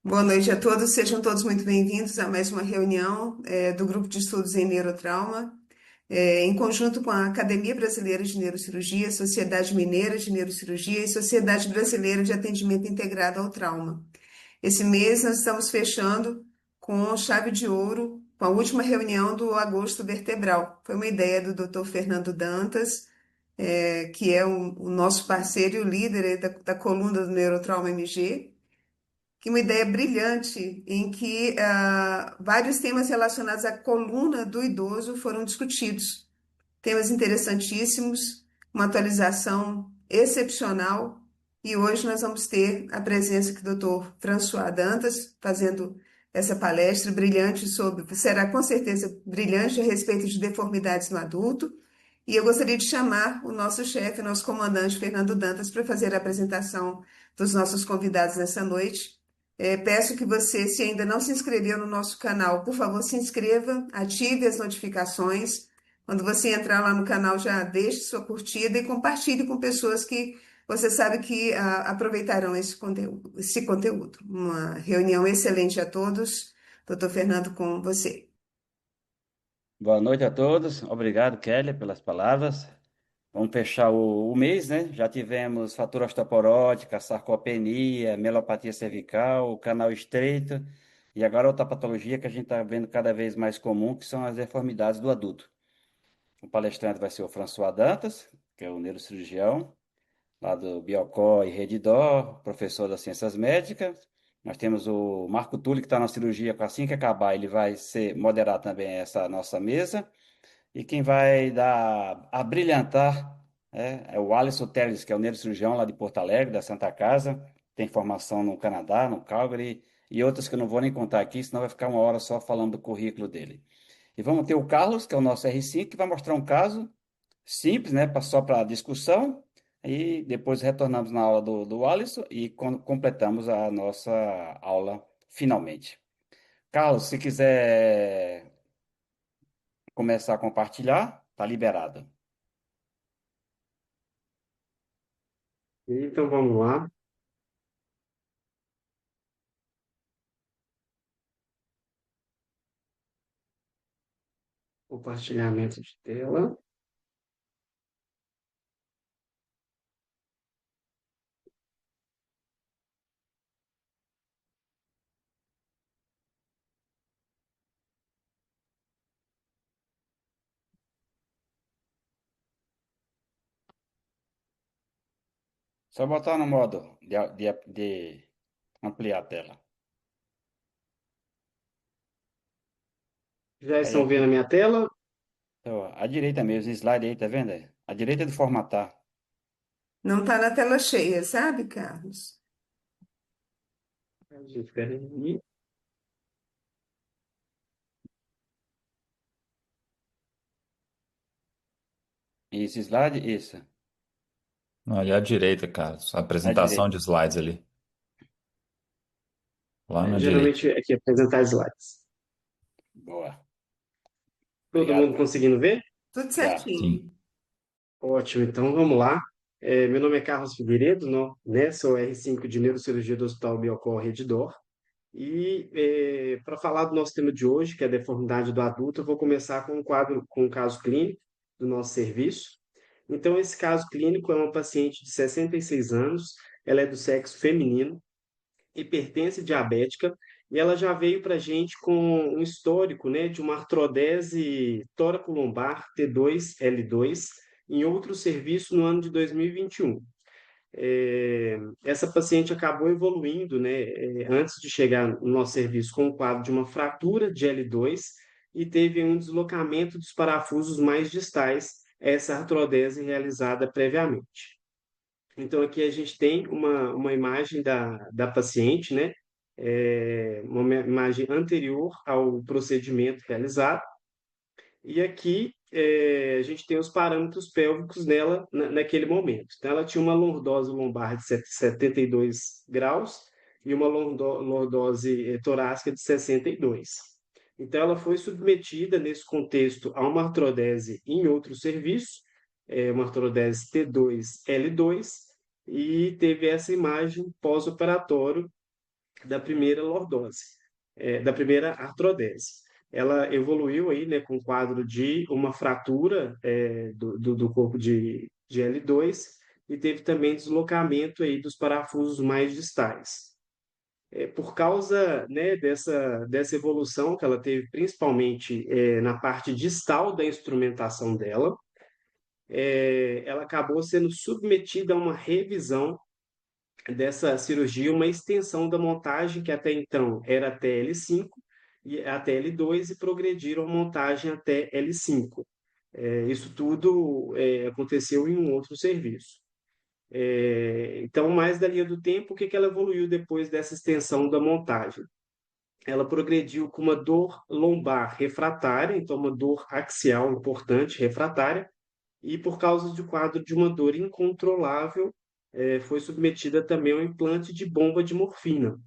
Boa noite a todos, sejam todos muito bem-vindos a mais uma reunião do Grupo de Estudos em Neurotrauma, em conjunto com a Academia Brasileira de Neurocirurgia, Sociedade Mineira de Neurocirurgia e Sociedade Brasileira de Atendimento Integrado ao Trauma. Esse mês nós estamos fechando com chave de ouro, com a última reunião do Agosto Vertebral. Foi uma ideia do Dr. Fernando Dantas, que é o nosso parceiro e o líder da coluna do Neurotrauma MG, que uma ideia brilhante em que vários temas relacionados à coluna do idoso foram discutidos. Temas interessantíssimos, uma atualização excepcional, e hoje nós vamos ter a presença do Dr. François Dantas fazendo essa palestra brilhante sobre, será com certeza brilhante a respeito de deformidades no adulto, e eu gostaria de chamar o nosso chefe, nosso comandante Fernando Dantas, para fazer a apresentação dos nossos convidados nessa noite. Peço que você, se ainda não se inscreveu no nosso canal, por favor, se inscreva, ative as notificações. Quando você entrar lá no canal, já deixe sua curtida e compartilhe com pessoas que você sabe que aproveitarão esse conteúdo. Uma reunião excelente a todos. Doutor Fernando, com você. Boa noite a todos. Obrigado, Kelly, pelas palavras. Vamos fechar o mês, né? Já tivemos fratura osteoporótica, sarcopenia, melopatia cervical, canal estreito e agora outra patologia que a gente está vendo cada vez mais comum, que são as deformidades do adulto. O palestrante vai ser o François Dantas, que é o neurocirurgião lá do Biocó e Redidor, professor das ciências médicas. Nós temos o Marco Túlio, que está na cirurgia, assim que acabar, ele vai moderar também essa nossa mesa. E quem vai dar, abrilhantar, é o Alisson Teles, que é o neurocirurgião lá de Porto Alegre, da Santa Casa, tem formação no Canadá, no Calgary, e outras que eu não vou nem contar aqui, senão vai ficar uma hora só falando do currículo dele. E vamos ter o Carlos, que é o nosso R5, que vai mostrar um caso simples, né, só para discussão, e depois retornamos na aula do Alisson e completamos a nossa aula finalmente. Carlos, se quiser começar a compartilhar, tá liberado. Então vamos lá, compartilhamento de tela. Só botar no modo de ampliar a tela. Já Aí estão vendo a aqui, minha tela? ó, à direita mesmo, slide aí, tá vendo aí? À direita de formatar. Não está na tela cheia, sabe, Carlos? Espera aí. Isso, slide, isso. Ali à direita, Carlos. À Apresentação direita. de slides ali. Lá na direita. Geralmente aqui apresentar slides. Boa. Todo Obrigado, mundo Carlos. conseguindo ver? Tudo Já. Sim. certinho. Ótimo, então vamos lá. Meu nome é Carlos Figueiredo, né? Sou R5 de Neurocirurgia do Hospital Biocor Redidor. E para falar do nosso tema de hoje, que é a deformidade do adulto, eu vou começar com um caso clínico do nosso serviço. Então, esse caso clínico é uma paciente de 66 anos, ela é do sexo feminino, hipertensa diabética, e ela já veio para a gente com um histórico, né, de uma artrodese tóraco-lombar T2-L2 em outro serviço no ano de 2021. Essa paciente acabou evoluindo, né, antes de chegar no nosso serviço com o quadro de uma fratura de L2 e teve um deslocamento dos parafusos mais distais, essa artrodese realizada previamente. Então, aqui a gente tem uma imagem da paciente, né? Uma imagem anterior ao procedimento realizado. E aqui a gente tem os parâmetros pélvicos dela naquele momento. Então, ela tinha uma lordose lombar de 72 graus e uma lordose torácica de 62. Então, ela foi submetida, nesse contexto, a uma artrodese em outro serviço, uma artrodese T2-L2, e teve essa imagem pós-operatório da primeira lordose, da primeira artrodese. Ela evoluiu aí, né, com o quadro de uma fratura do corpo de L2 e teve também deslocamento aí dos parafusos mais distais. Por causa, né, dessa evolução que ela teve, principalmente na parte distal da instrumentação dela, ela acabou sendo submetida a uma revisão dessa cirurgia, uma extensão da montagem que até então era até L5 e até L2 e progrediram a montagem até L5. Isso tudo aconteceu em um outro serviço. Então, mais da linha do tempo, o que que ela evoluiu depois dessa extensão da montagem? Ela progrediu com uma dor lombar refratária, então uma dor axial importante, refratária, e por causa do quadro de uma dor incontrolável, foi submetida também ao implante de bomba de morfina.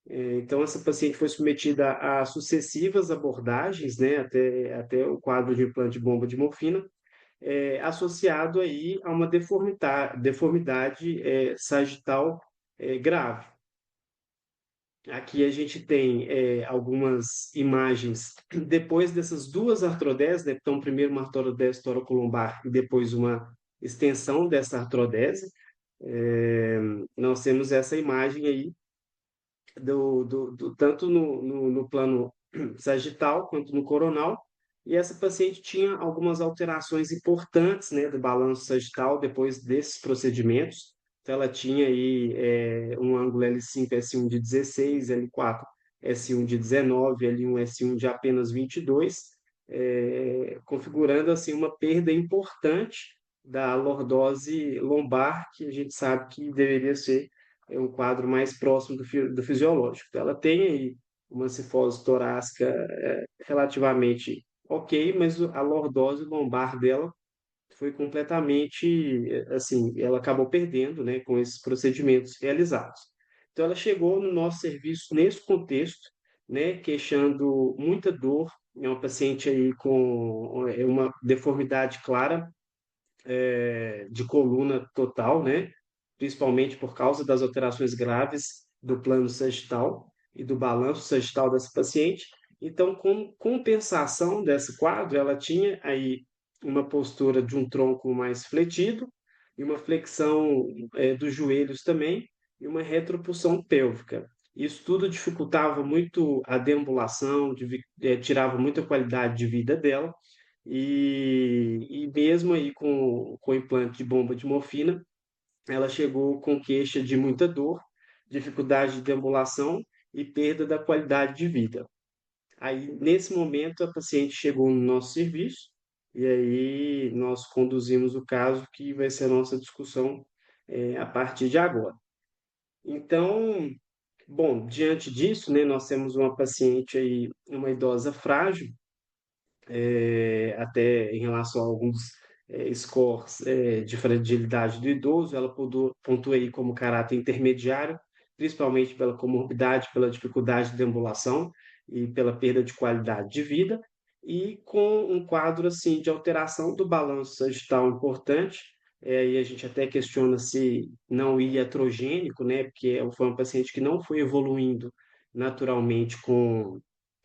Então, essa paciente foi submetida a sucessivas abordagens, né, até o quadro de implante de bomba de morfina, associado aí a uma deformidade sagital grave. Aqui a gente tem algumas imagens depois dessas duas artrodeses, né? Então, primeiro uma artrodese toracolombar e depois uma extensão dessa artrodese. Nós temos essa imagem aí tanto no plano sagital quanto no coronal. E essa paciente tinha algumas alterações importantes, né, do balanço sagital depois desses procedimentos. Então, ela tinha aí um ângulo L5, S1 de 16, L4, S1 de 19, L1, S1 de apenas 22, configurando assim uma perda importante da lordose lombar, que a gente sabe que deveria ser um quadro mais próximo do fisiológico. Então, ela tem aí uma cifose torácica relativamente ok, mas a lordose lombar dela foi completamente, assim, ela acabou perdendo, né, com esses procedimentos realizados. Então, ela chegou no nosso serviço nesse contexto, né, queixando muita dor, é uma paciente aí com uma deformidade clara de coluna total, né, principalmente por causa das alterações graves do plano sagital e do balanço sagital dessa paciente. Então, como compensação desse quadro, ela tinha aí uma postura de um tronco mais fletido e uma flexão dos joelhos também e uma retropulsão pélvica. Isso tudo dificultava muito a deambulação, tirava muita qualidade de vida dela e mesmo aí com o implante de bomba de morfina, ela chegou com queixa de muita dor, dificuldade de deambulação e perda da qualidade de vida. Aí, nesse momento, a paciente chegou no nosso serviço e aí nós conduzimos o caso que vai ser a nossa discussão a partir de agora. Então, bom, diante disso, né, nós temos uma paciente aí, uma idosa frágil, até em relação a alguns scores de fragilidade do idoso, ela pontua aí como caráter intermediário, principalmente pela comorbidade, pela dificuldade de deambulação e pela perda de qualidade de vida, e com um quadro assim de alteração do balanço sagital importante, e a gente até questiona se não iatrogênico, né, porque foi uma paciente que não foi evoluindo naturalmente com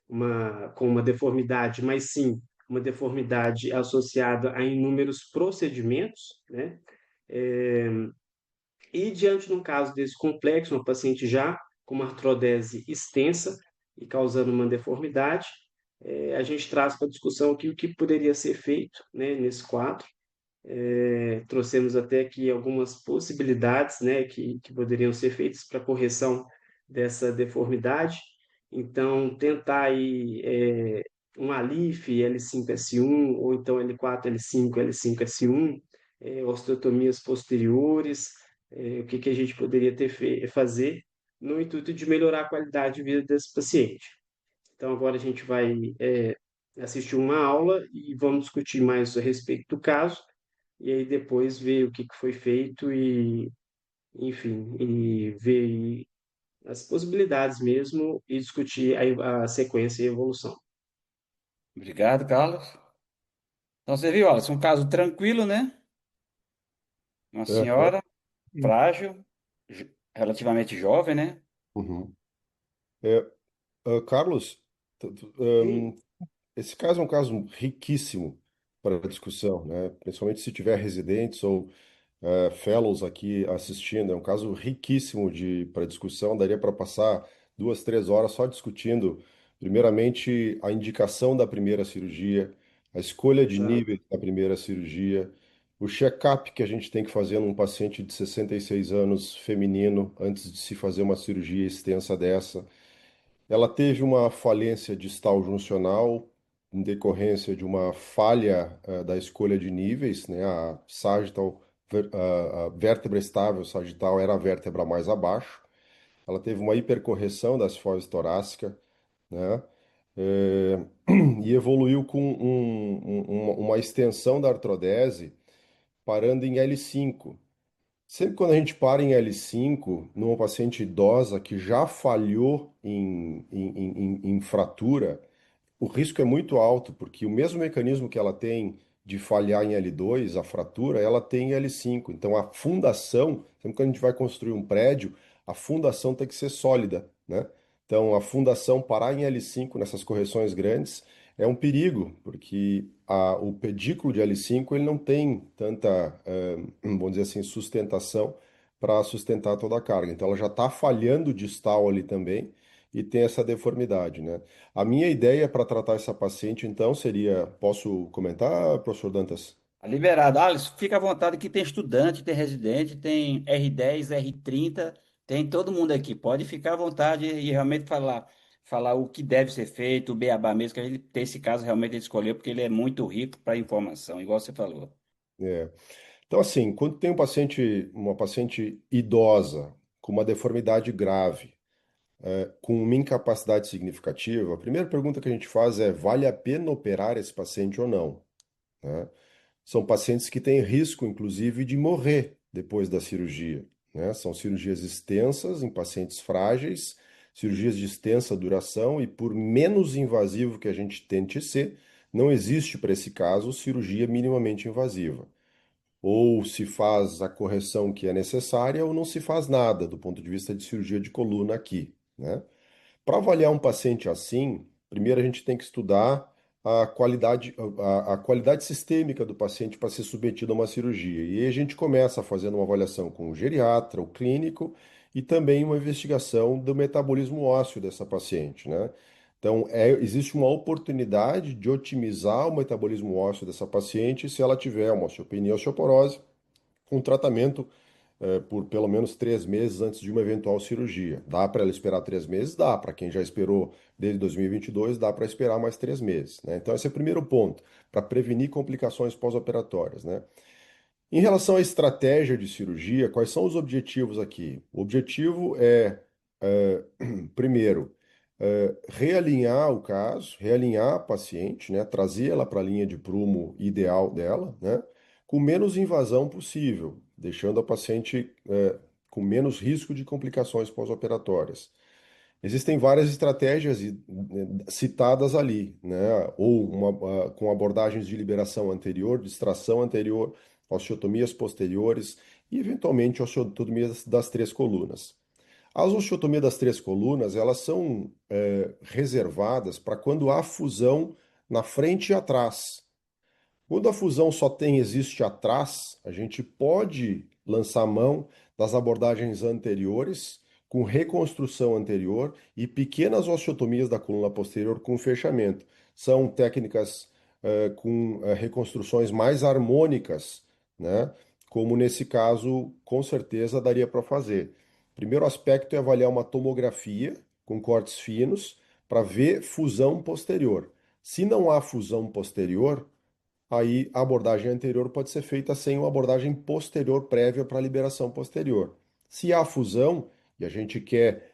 uma deformidade, mas sim uma deformidade associada a inúmeros procedimentos, né? E diante de um caso desse complexo, uma paciente já com uma artrodese extensa e causando uma deformidade, a gente traz para a discussão aqui o que poderia ser feito, né, nesse quadro. Trouxemos até aqui algumas possibilidades, né, que poderiam ser feitas para correção dessa deformidade. Então, tentar aí um ALIF, L5S1, ou então L4, L5, L5S1, osteotomias posteriores, o que que a gente poderia fazer no intuito de melhorar a qualidade de vida desse paciente. Então, agora a gente vai assistir uma aula e vamos discutir mais a respeito do caso, e aí depois ver o que que foi feito e, enfim, e ver as possibilidades mesmo e discutir a sequência e a evolução. Obrigado, Carlos. Então, você viu, Alisson, um caso tranquilo, né? Uma Aham. senhora frágil, relativamente jovem, né? Uhum. É, Carlos, Sim, esse caso é um caso riquíssimo para discussão, né? Principalmente se tiver residentes ou fellows aqui assistindo. É um caso riquíssimo para discussão. Daria para passar 2, 3 horas só discutindo, primeiramente, a indicação da primeira cirurgia, a escolha de exato. níveis da primeira cirurgia, o check-up que a gente tem que fazer num paciente de 66 anos feminino antes de se fazer uma cirurgia extensa dessa. Ela teve uma falência distal juncional em decorrência de uma falha da escolha de níveis, né? A sagittal, a vértebra estável sagital era a vértebra mais abaixo. Ela teve uma hipercorreção da sífose torácica, né? Eh, e evoluiu com uma extensão da artrodese parando em L5. Sempre quando a gente para em L5, numa paciente idosa que já falhou em fratura, o risco é muito alto, porque o mesmo mecanismo que ela tem de falhar em L2, a fratura, ela tem em L5. Então a fundação, sempre que a gente vai construir um prédio, a fundação tem que ser sólida, né? Então a fundação parar em L5 nessas correções grandes é um perigo, porque o pedículo de L5 ele não tem tanta, vamos dizer assim, sustentação para sustentar toda a carga. Então ela já está falhando distal ali também e tem essa deformidade, né? A minha ideia para tratar essa paciente, então, seria. Posso comentar, professor Dantas? Tá liberado. Alisson, fica à vontade que tem estudante, tem residente, tem R10, R30, tem todo mundo aqui. Pode ficar à vontade e realmente falar o que deve ser feito, o beabá mesmo, que a gente tem esse caso realmente ele escolheu, porque ele é muito rico para informação, igual você falou. É. Então, assim, quando tem uma paciente idosa com uma deformidade grave, com uma incapacidade significativa, a primeira pergunta que a gente faz é: vale a pena operar esse paciente ou não? Né? São pacientes que têm risco, inclusive, de morrer depois da cirurgia, né? São cirurgias extensas em pacientes frágeis, cirurgias de extensa duração, e por menos invasivo que a gente tente ser, não existe para esse caso cirurgia minimamente invasiva. Ou se faz a correção que é necessária, ou não se faz nada do ponto de vista de cirurgia de coluna aqui, né? Para avaliar um paciente assim, primeiro a gente tem que estudar a qualidade sistêmica do paciente para ser submetido a uma cirurgia. E aí a gente começa fazendo uma avaliação com o geriatra, o clínico, e também uma investigação do metabolismo ósseo dessa paciente, né? Então, existe uma oportunidade de otimizar o metabolismo ósseo dessa paciente se ela tiver uma osteopenia ou osteoporose, com tratamento por pelo menos 3 meses antes de uma eventual cirurgia. Dá para ela esperar 3 meses? Dá. Para quem já esperou desde 2022, dá para esperar mais 3 meses, né? Então, esse é o primeiro ponto, para prevenir complicações pós-operatórias, né? Em relação à estratégia de cirurgia, quais são os objetivos aqui? O objetivo é, primeiro, realinhar o caso, realinhar a paciente, né? Trazer ela para a linha de prumo ideal dela, né? Com menos invasão possível, deixando a paciente com menos risco de complicações pós-operatórias. Existem várias estratégias citadas ali, né? Ou com abordagens de liberação anterior, distração anterior, osteotomias posteriores e, eventualmente, osteotomias das três colunas. As osteotomias das três colunas, elas são reservadas para quando há fusão na frente e atrás. Quando a fusão existe atrás, a gente pode lançar mão das abordagens anteriores, com reconstrução anterior e pequenas osteotomias da coluna posterior com fechamento. São técnicas com reconstruções mais harmônicas, né? Como nesse caso, com certeza daria para fazer. Primeiro aspecto é avaliar uma tomografia com cortes finos para ver fusão posterior. Se não há fusão posterior, aí a abordagem anterior pode ser feita sem uma abordagem posterior prévia para a liberação posterior. Se há fusão e a gente quer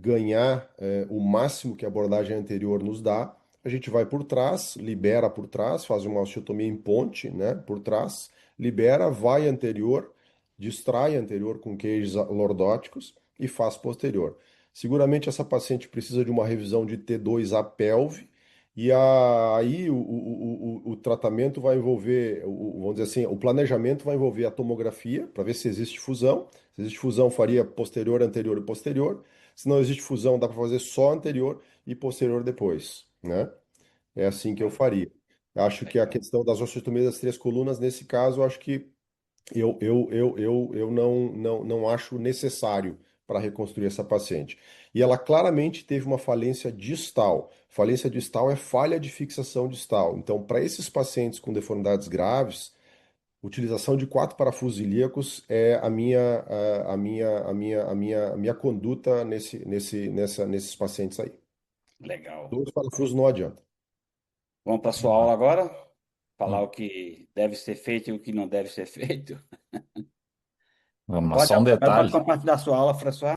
ganhar o máximo que a abordagem anterior nos dá, a gente vai por trás, libera por trás, faz uma osteotomia em ponte, né, por trás, libera, vai anterior, distrai anterior com queijos lordóticos e faz posterior. Seguramente essa paciente precisa de uma revisão de T2 a pelve, e aí o tratamento vai envolver, vamos dizer assim, o planejamento vai envolver a tomografia para ver se existe fusão. Se existe fusão, faria posterior, anterior e posterior. Se não existe fusão, dá para fazer só anterior e posterior depois, né? É assim que eu faria. Acho que a Legal. questão das osteotomias das três colunas, nesse caso, eu acho que eu não acho necessário para reconstruir essa paciente. E ela claramente teve uma falência distal. Falência distal é falha de fixação distal. Então, para esses pacientes com deformidades graves, utilização de quatro parafusos ilíacos é a minha conduta nesses pacientes aí. Legal. Dois parafusos não adianta. Vamos para a sua aula agora? Falar Hum, o que deve ser feito e o que não deve ser feito. Vamos lá, Pode, só um mas pode detalhe. compartilhar a sua aula, François?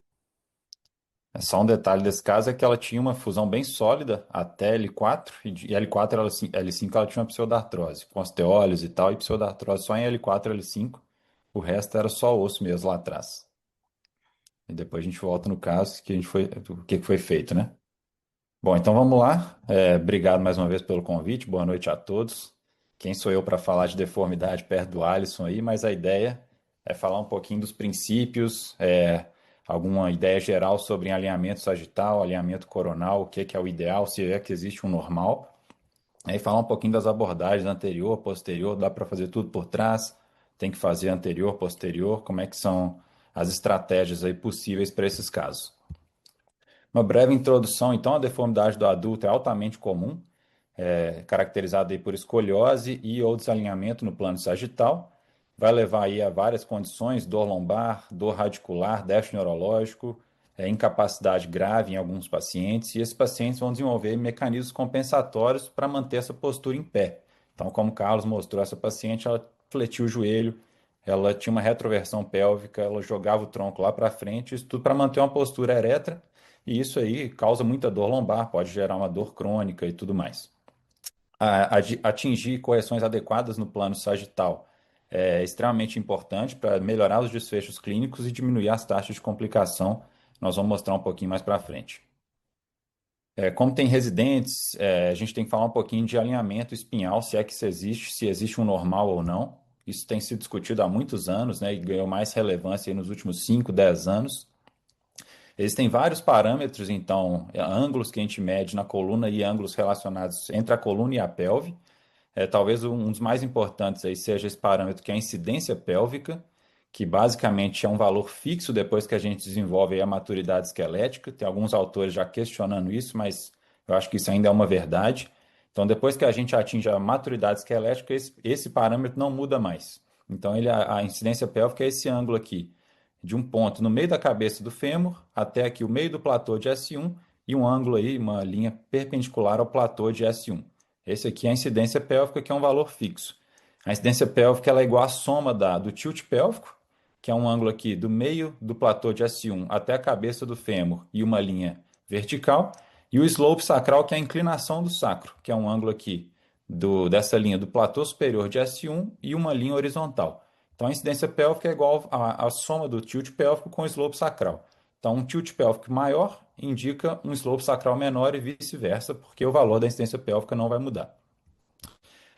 É só um detalhe desse caso é que ela tinha uma fusão bem sólida até L4, e L4, L5 ela tinha uma pseudartrose, com osteólise e tal, e pseudartrose só em L4 L5, o resto era só osso mesmo lá atrás. E depois a gente volta no caso que o que foi feito, né? Bom, então vamos lá. Obrigado mais uma vez pelo convite. Boa noite a todos. Quem sou eu para falar de deformidade perto do Alisson aí, mas a ideia é falar um pouquinho dos princípios, alguma ideia geral sobre alinhamento sagital, alinhamento coronal, o que que é o ideal, se é que existe um normal. Aí falar um pouquinho das abordagens anterior, posterior, dá para fazer tudo por trás, tem que fazer anterior, posterior, como é que são as estratégias aí possíveis para esses casos. Uma breve introdução, então, a deformidade do adulto é altamente comum, caracterizada aí por escoliose e ou desalinhamento no plano sagital. Vai levar aí a várias condições, dor lombar, dor radicular, déficit neurológico, incapacidade grave em alguns pacientes, e esses pacientes vão desenvolver mecanismos compensatórios para manter essa postura em pé. Então, como o Carlos mostrou, essa paciente, ela fletiu o joelho, ela tinha uma retroversão pélvica, ela jogava o tronco lá para frente, isso tudo para manter uma postura ereta, e isso aí causa muita dor lombar, pode gerar uma dor crônica e tudo mais. Atingir correções adequadas no plano sagital é extremamente importante para melhorar os desfechos clínicos e diminuir as taxas de complicação. Nós vamos mostrar um pouquinho mais para frente. Como tem residentes, a gente tem que falar um pouquinho de alinhamento espinhal, se é que isso existe, se existe um normal ou não. Isso tem sido discutido há muitos anos, né, e ganhou mais relevância aí nos últimos 5, 10 anos. Existem vários parâmetros, então, ângulos que a gente mede na coluna e ângulos relacionados entre a coluna e a pelve. Talvez um dos mais importantes aí seja esse parâmetro que é a incidência pélvica, que basicamente é um valor fixo depois que a gente desenvolve aí a maturidade esquelética. Tem alguns autores já questionando isso, mas eu acho que isso ainda é uma verdade. Então, depois que a gente atinge a maturidade esquelética, esse parâmetro não muda mais. Então, a incidência pélvica é esse ângulo aqui, de um ponto no meio da cabeça do fêmur até aqui o meio do platô de S1 e um ângulo aí, uma linha perpendicular ao platô de S1. Esse aqui é a incidência pélvica, que é um valor fixo. A incidência pélvica ela é igual à soma do tilt pélvico, que é um ângulo aqui do meio do platô de S1 até a cabeça do fêmur e uma linha vertical, e o slope sacral, que é a inclinação do sacro, que é um ângulo aqui dessa linha do platô superior de S1 e uma linha horizontal. Então, a incidência pélvica é igual à soma do tilt pélvico com o slope sacral. Então, um tilt pélvico maior indica um slope sacral menor e vice-versa, porque o valor da incidência pélvica não vai mudar.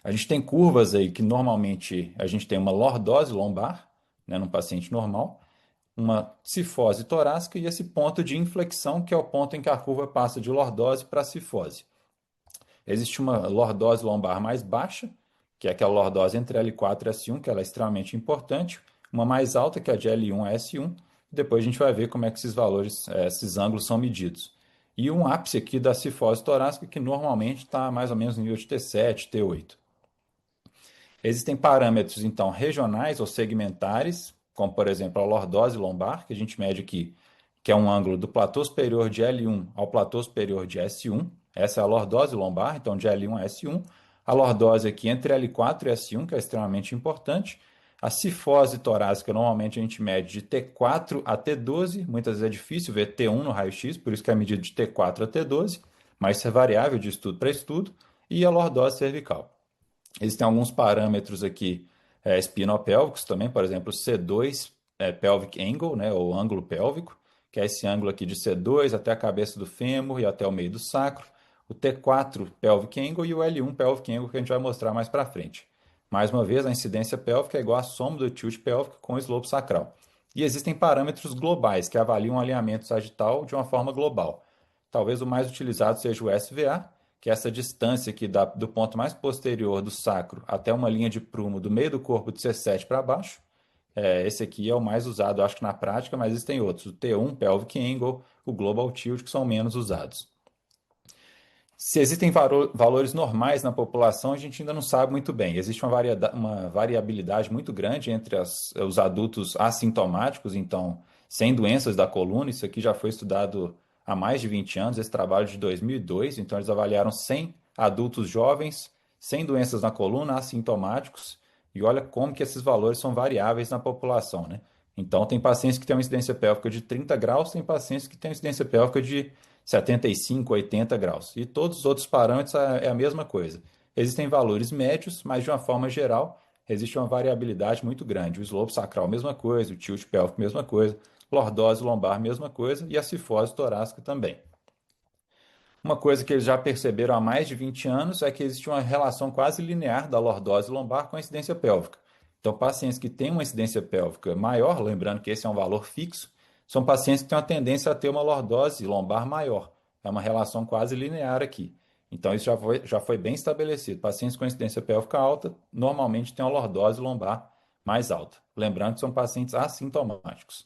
A gente tem curvas aí que normalmente a gente tem uma lordose lombar, né, num paciente normal, uma cifose torácica e esse ponto de inflexão, que é o ponto em que a curva passa de lordose para cifose. Existe uma lordose lombar mais baixa, que é aquela lordose entre L4 e S1, que ela é extremamente importante, uma mais alta, que é a de L1 a S1, depois a gente vai ver como é que esses valores, esses ângulos são medidos. E um ápice aqui da cifose torácica, que normalmente está mais ou menos no nível de T7, T8. Existem parâmetros, então, regionais ou segmentares, como, por exemplo, a lordose lombar, que a gente mede aqui, que é um ângulo do platô superior de L1 ao platô superior de S1. Essa é a lordose lombar, então de L1 a S1. A lordose aqui entre L4 e S1, que é extremamente importante. A cifose torácica, normalmente a gente mede de T4 a T12. Muitas vezes é difícil ver T1 no raio-x, por isso que é medida de T4 a T12, mas isso é variável de estudo para estudo. E a lordose cervical. Existem alguns parâmetros aqui espinopélvicos também, por exemplo, C2 pelvic angle, né, ou ângulo pélvico, que é esse ângulo aqui de C2 até a cabeça do fêmur e até o meio do sacro. O T4 pelvic angle e o L1 pelvic angle, que a gente vai mostrar mais para frente. Mais uma vez, a incidência pélvica é igual à soma do tilt pélvico com o slope sacral. E existem parâmetros globais que avaliam o alinhamento sagital de uma forma global. Talvez o mais utilizado seja o SVA, que é essa distância que dá do ponto mais posterior do sacro até uma linha de prumo do meio do corpo de C7 para baixo. Esse aqui é o mais usado, acho que na prática, mas existem outros. O T1, Pelvic Angle, o Global Tilt, que são menos usados. Se existem valores normais na população, a gente ainda não sabe muito bem. Existe uma variabilidade muito grande entre os adultos assintomáticos, então, sem doenças da coluna. Isso aqui já foi estudado há mais de 20 anos, esse trabalho de 2002. Então, eles avaliaram 100 adultos jovens, sem doenças na coluna, assintomáticos, e olha como que esses valores são variáveis na população, né? Então, tem pacientes que têm uma incidência pélvica de 30 graus, tem pacientes que têm uma incidência pélvica de 75, 80 graus. E todos os outros parâmetros é a mesma coisa. Existem valores médios, mas de uma forma geral, existe uma variabilidade muito grande. O slope sacral, mesma coisa, o tilt pélvico, mesma coisa, lordose lombar, mesma coisa, e a cifose torácica também. Uma coisa que eles já perceberam há mais de 20 anos é que existe uma relação quase linear da lordose lombar com a incidência pélvica. Então, pacientes que têm uma incidência pélvica maior, lembrando que esse é um valor fixo, são pacientes que têm uma tendência a ter uma lordose lombar maior. É uma relação quase linear aqui. Então, isso já foi bem estabelecido. Pacientes com incidência pélvica alta normalmente têm uma lordose lombar mais alta. Lembrando que são pacientes assintomáticos.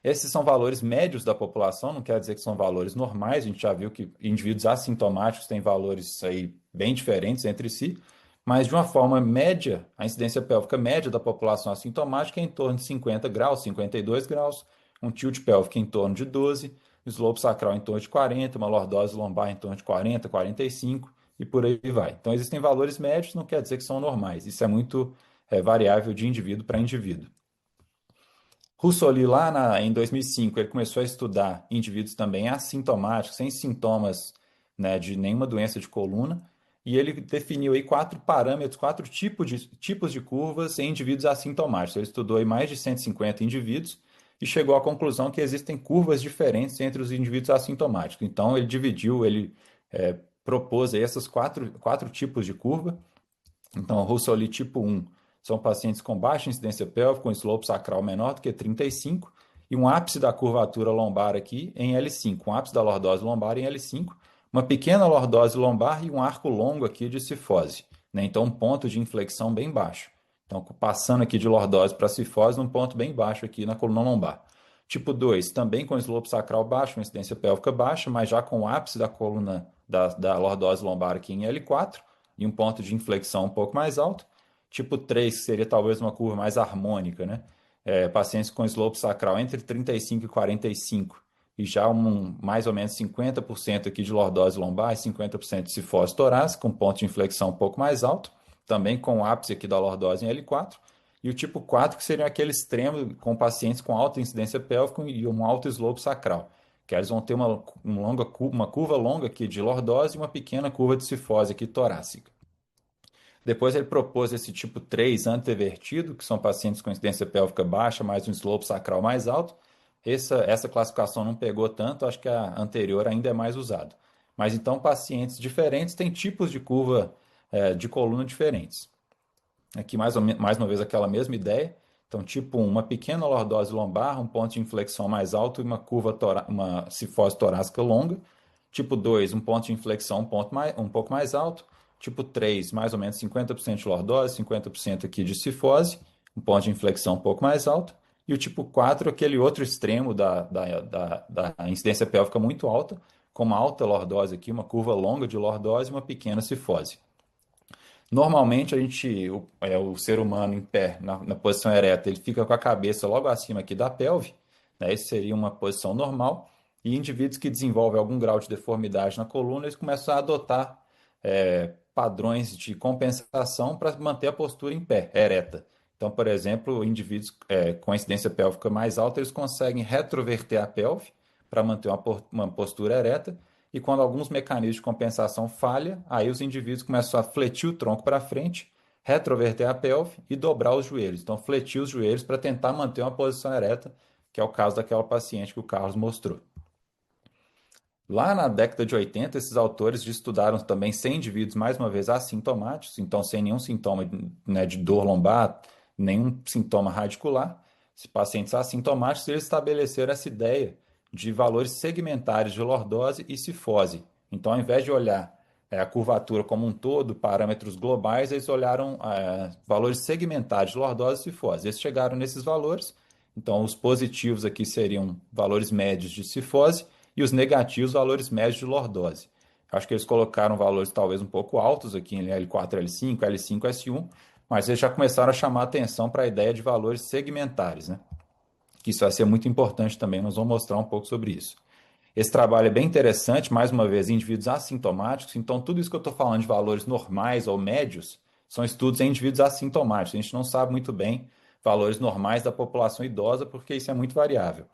Esses são valores médios da população, não quer dizer que são valores normais. A gente já viu que indivíduos assintomáticos têm valores aí bem diferentes entre si, mas de uma forma média, a incidência pélvica média da população assintomática é em torno de 50 graus, 52 graus, um tilt pélvico em torno de 12, slope sacral em torno de 40, uma lordose lombar em torno de 40, 45 e por aí vai. Então existem valores médios, não quer dizer que são normais. Isso é muito variável de indivíduo para indivíduo. Russoli, em 2005, ele começou a estudar indivíduos também assintomáticos, sem sintomas, né, de nenhuma doença de coluna, e ele definiu aí 4 parâmetros, 4 tipos de curvas em indivíduos assintomáticos. Ele estudou aí mais de 150 indivíduos e chegou à conclusão que existem curvas diferentes entre os indivíduos assintomáticos. Então, ele propôs aí esses quatro tipos de curva. Então, o Russoli tipo 1 são pacientes com baixa incidência pélvica, com slope sacral menor do que 35, e um ápice da curvatura lombar aqui em L5, um ápice da lordose lombar em L5, uma pequena lordose lombar e um arco longo aqui de cifose, né? Então, um ponto de inflexão bem baixo. Então, passando aqui de lordose para cifose, um ponto bem baixo aqui na coluna lombar. Tipo 2, também com slope sacral baixo, uma incidência pélvica baixa, mas já com o ápice da coluna da lordose lombar aqui em L4, e um ponto de inflexão um pouco mais alto. Tipo 3, que seria talvez uma curva mais harmônica, né? Pacientes com slope sacral entre 35 e 45, e já mais ou menos 50% aqui de lordose lombar e 50% de cifose torácica, com ponto de inflexão um pouco mais alto, também com o ápice aqui da lordose em L4. E o tipo 4, que seria aquele extremo com pacientes com alta incidência pélvica e um alto slope sacral, que eles vão ter uma curva longa aqui de lordose e uma pequena curva de cifose aqui torácica. Depois ele propôs esse tipo 3 antevertido, que são pacientes com incidência pélvica baixa, mais um slope sacral mais alto. Essa classificação não pegou tanto, acho que a anterior ainda é mais usado. Mas então pacientes diferentes têm tipos de curva de coluna diferentes. Aqui mais uma vez aquela mesma ideia. Então tipo 1, uma pequena lordose lombar, um ponto de inflexão mais alto e uma cifose torácica longa. Tipo 2, um ponto de inflexão um pouco mais alto. Tipo 3, mais ou menos 50% de lordose, 50% aqui de cifose, um ponto de inflexão um pouco mais alto. E o tipo 4, aquele outro extremo da incidência pélvica muito alta, com uma alta lordose aqui, uma curva longa de lordose e uma pequena cifose. Normalmente, o ser humano em pé, na posição ereta, ele fica com a cabeça logo acima aqui da pelve, né? Essa seria uma posição normal. E indivíduos que desenvolvem algum grau de deformidade na coluna, eles começam a adotar padrões de compensação para manter a postura em pé, ereta. Então, por exemplo, indivíduos com incidência pélvica mais alta, eles conseguem retroverter a pelve para manter uma postura ereta, e quando alguns mecanismos de compensação falham, aí os indivíduos começam a fletir o tronco para frente, retroverter a pelve e dobrar os joelhos. Então, fletir os joelhos para tentar manter uma posição ereta, que é o caso daquela paciente que o Carlos mostrou. Lá na década de 80, esses autores estudaram também 100 indivíduos, mais uma vez, assintomáticos, então sem nenhum sintoma, né, de dor lombar, nenhum sintoma radicular. pacientes assintomáticos, eles estabeleceram essa ideia de valores segmentares de lordose e cifose. Então, ao invés de olhar a curvatura como um todo, parâmetros globais, eles olharam valores segmentares de lordose e cifose. Eles chegaram nesses valores. Então, os positivos aqui seriam valores médios de cifose e os negativos, valores médios de lordose. Acho que eles colocaram valores talvez um pouco altos aqui em L4, L5, L5, S1, mas eles já começaram a chamar atenção para a ideia de valores segmentares, né? Que isso vai ser muito importante também, nós vamos mostrar um pouco sobre isso. Esse trabalho é bem interessante, mais uma vez, em indivíduos assintomáticos, então tudo isso que eu estou falando de valores normais ou médios são estudos em indivíduos assintomáticos. A gente não sabe muito bem valores normais da população idosa, porque isso é muito variável,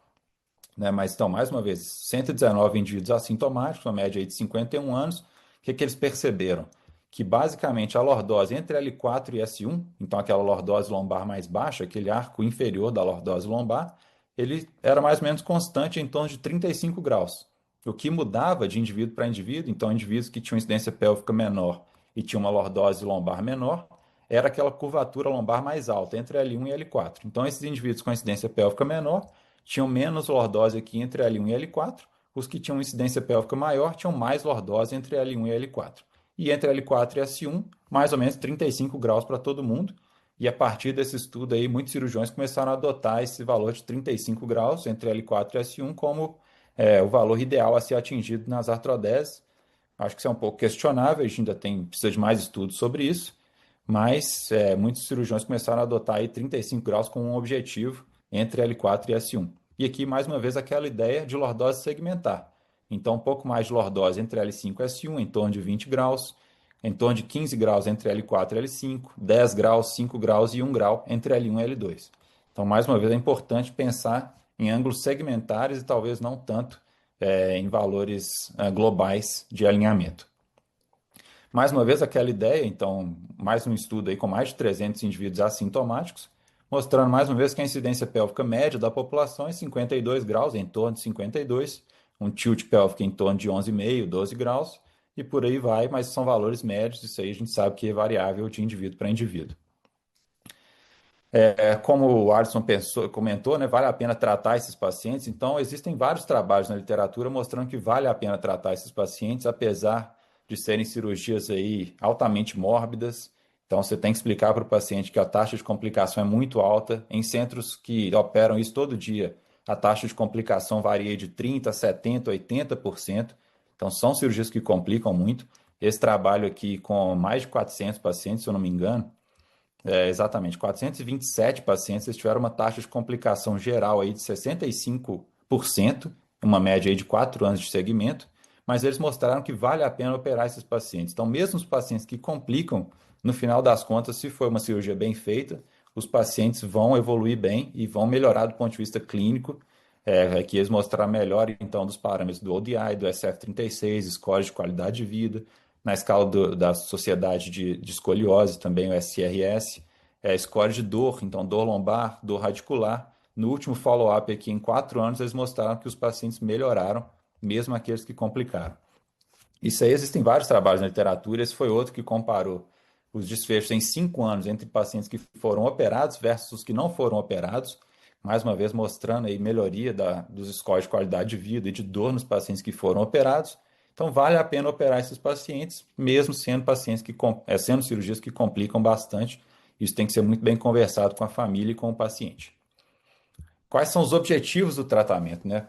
né? Mas então, mais uma vez, 119 indivíduos assintomáticos, uma média aí de 51 anos, o que que eles perceberam? Que basicamente a lordose entre L4 e S1, então aquela lordose lombar mais baixa, aquele arco inferior da lordose lombar, ele era mais ou menos constante em torno de 35 graus. O que mudava de indivíduo para indivíduo, então indivíduos que tinham incidência pélvica menor e tinham uma lordose lombar menor, era aquela curvatura lombar mais alta, entre L1 e L4. Então, esses indivíduos com incidência pélvica menor tinham menos lordose aqui entre L1 e L4, os que tinham incidência pélvica maior tinham mais lordose entre L1 e L4. E entre L4 e S1, mais ou menos 35 graus para todo mundo. E a partir desse estudo aí, muitos cirurgiões começaram a adotar esse valor de 35 graus entre L4 e S1 como o valor ideal a ser atingido nas artrodeses. Acho que isso é um pouco questionável, a gente ainda precisa de mais estudos sobre isso, mas muitos cirurgiões começaram a adotar aí 35 graus como um objetivo entre L4 e S1. E aqui, mais uma vez, aquela ideia de lordose segmentar. Então, um pouco mais de lordose entre L5 e S1, em torno de 20 graus, em torno de 15 graus entre L4 e L5, 10 graus, 5 graus e 1 grau entre L1 e L2. Então, mais uma vez, é importante pensar em ângulos segmentares e talvez não tanto em valores globais de alinhamento. Mais uma vez, aquela ideia, então, mais um estudo aí com mais de 300 indivíduos assintomáticos, mostrando mais uma vez que a incidência pélvica média da população é 52 graus, em torno de 52, um tilt pélvico em torno de 11,5, 12 graus, e por aí vai, mas são valores médios, isso aí a gente sabe que é variável de indivíduo para indivíduo. Como o Alisson comentou, né, vale a pena tratar esses pacientes. Então, existem vários trabalhos na literatura mostrando que vale a pena tratar esses pacientes, apesar de serem cirurgias aí altamente mórbidas. Então, você tem que explicar para o paciente que a taxa de complicação é muito alta. Em centros que operam isso todo dia, a taxa de complicação varia de 30%, 70%, 80%. Então, são cirurgias que complicam muito. Esse trabalho aqui com mais de 400 pacientes, se eu não me engano, exatamente, 427 pacientes eles tiveram uma taxa de complicação geral aí de 65%, uma média aí de 4 anos de segmento, mas eles mostraram que vale a pena operar esses pacientes. Então, mesmo os pacientes que complicam, no final das contas, se for uma cirurgia bem feita, os pacientes vão evoluir bem e vão melhorar do ponto de vista clínico. Aqui eles mostraram melhor, então, dos parâmetros do ODI, do SF36, scores de qualidade de vida, na escala da Sociedade de Escoliose, também o SRS, score de dor, então dor lombar, dor radicular. No último follow-up aqui, em 4 anos, eles mostraram que os pacientes melhoraram, mesmo aqueles que complicaram. Isso aí existem vários trabalhos na literatura, esse foi outro que comparou os desfechos em 5 anos entre pacientes que foram operados versus os que não foram operados, mais uma vez mostrando aí melhoria dos scores de qualidade de vida e de dor nos pacientes que foram operados. Então, vale a pena operar esses pacientes, mesmo sendo pacientes sendo cirurgias que complicam bastante. Isso tem que ser muito bem conversado com a família e com o paciente. Quais são os objetivos do tratamento, né?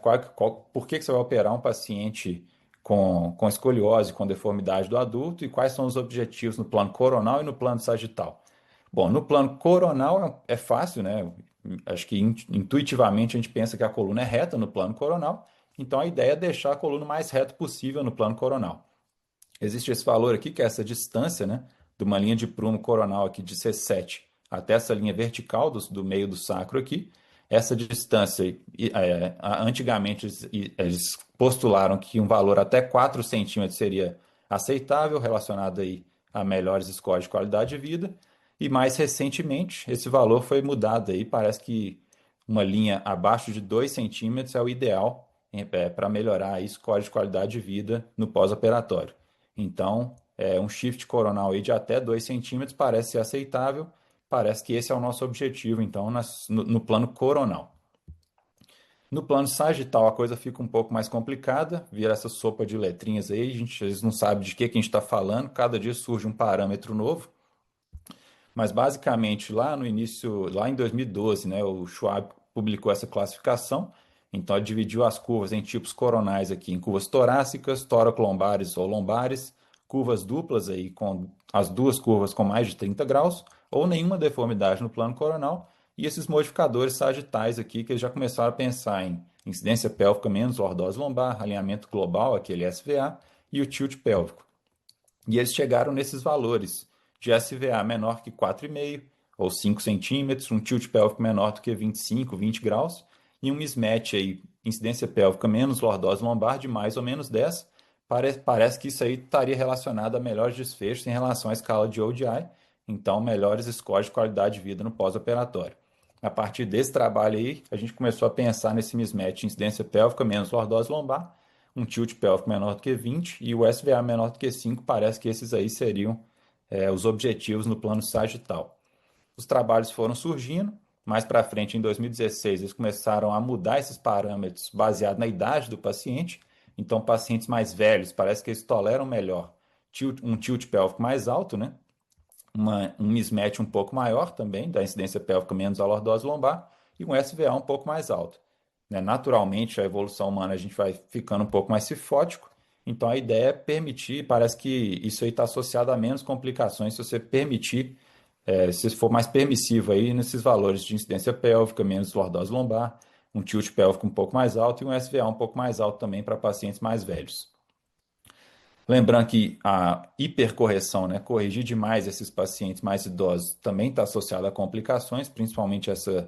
Por que você vai operar um paciente com escoliose, com deformidade do adulto, e quais são os objetivos no plano coronal e no plano sagital? Bom, no plano coronal é fácil, né? Acho que intuitivamente a gente pensa que a coluna é reta no plano coronal, então a ideia é deixar a coluna o mais reta possível no plano coronal. Existe esse valor aqui, que é essa distância, né, de uma linha de prumo coronal aqui de C7 até essa linha vertical do meio do sacro aqui. Essa distância, antigamente eles postularam que um valor até 4 centímetros seria aceitável, relacionado aí a melhores scores de qualidade de vida. E mais recentemente, esse valor foi mudado aí, parece que uma linha abaixo de 2 centímetros é o ideal para melhorar a score de qualidade de vida no pós-operatório. Então, um shift coronal aí de até 2 centímetros parece ser aceitável, Parece que esse é o nosso objetivo, então, no plano coronal. No plano sagital, a coisa fica um pouco mais complicada, vira essa sopa de letrinhas aí, a gente às vezes não sabe de que a gente está falando, cada dia surge um parâmetro novo, mas basicamente lá no início, lá em 2012, né, o Schwab publicou essa classificação, então ele dividiu as curvas em tipos coronais aqui, em curvas torácicas, tóraco-lombares ou lombares, curvas duplas aí com as duas curvas com mais de 30 graus, ou nenhuma deformidade no plano coronal, e esses modificadores sagitais aqui, que eles já começaram a pensar em incidência pélvica menos lordose lombar, alinhamento global, aquele SVA, e o tilt pélvico. E eles chegaram nesses valores de SVA menor que 4,5 ou 5 centímetros, um tilt pélvico menor do que 25, 20 graus, e um mismatch aí, incidência pélvica menos lordose lombar de mais ou menos 10. Parece que isso aí estaria relacionado a melhores desfechos em relação à escala de ODI, então melhores scores de qualidade de vida no pós-operatório. A partir desse trabalho aí, a gente começou a pensar nesse mismatch incidência pélvica menos lordose lombar, um tilt pélvico menor do que 20 e o SVA menor do que 5, parece que esses aí seriam os objetivos no plano sagital. Os trabalhos foram surgindo, mais para frente, em 2016, eles começaram a mudar esses parâmetros baseado na idade do paciente. Então, pacientes mais velhos, parece que eles toleram melhor um tilt pélvico mais alto, né? Um mismatch um pouco maior também, da incidência pélvica menos a lordose lombar, e um SVA um pouco mais alto. Né? Naturalmente, a evolução humana, a gente vai ficando um pouco mais cifótico, então a ideia é permitir, parece que isso aí está associado a menos complicações se você permitir, se for mais permissivo aí nesses valores de incidência pélvica, menos lordose lombar, um tilt pélvico um pouco mais alto e um SVA um pouco mais alto também para pacientes mais velhos. Lembrando que a hipercorreção, né, corrigir demais esses pacientes mais idosos, também está associada a complicações, principalmente essa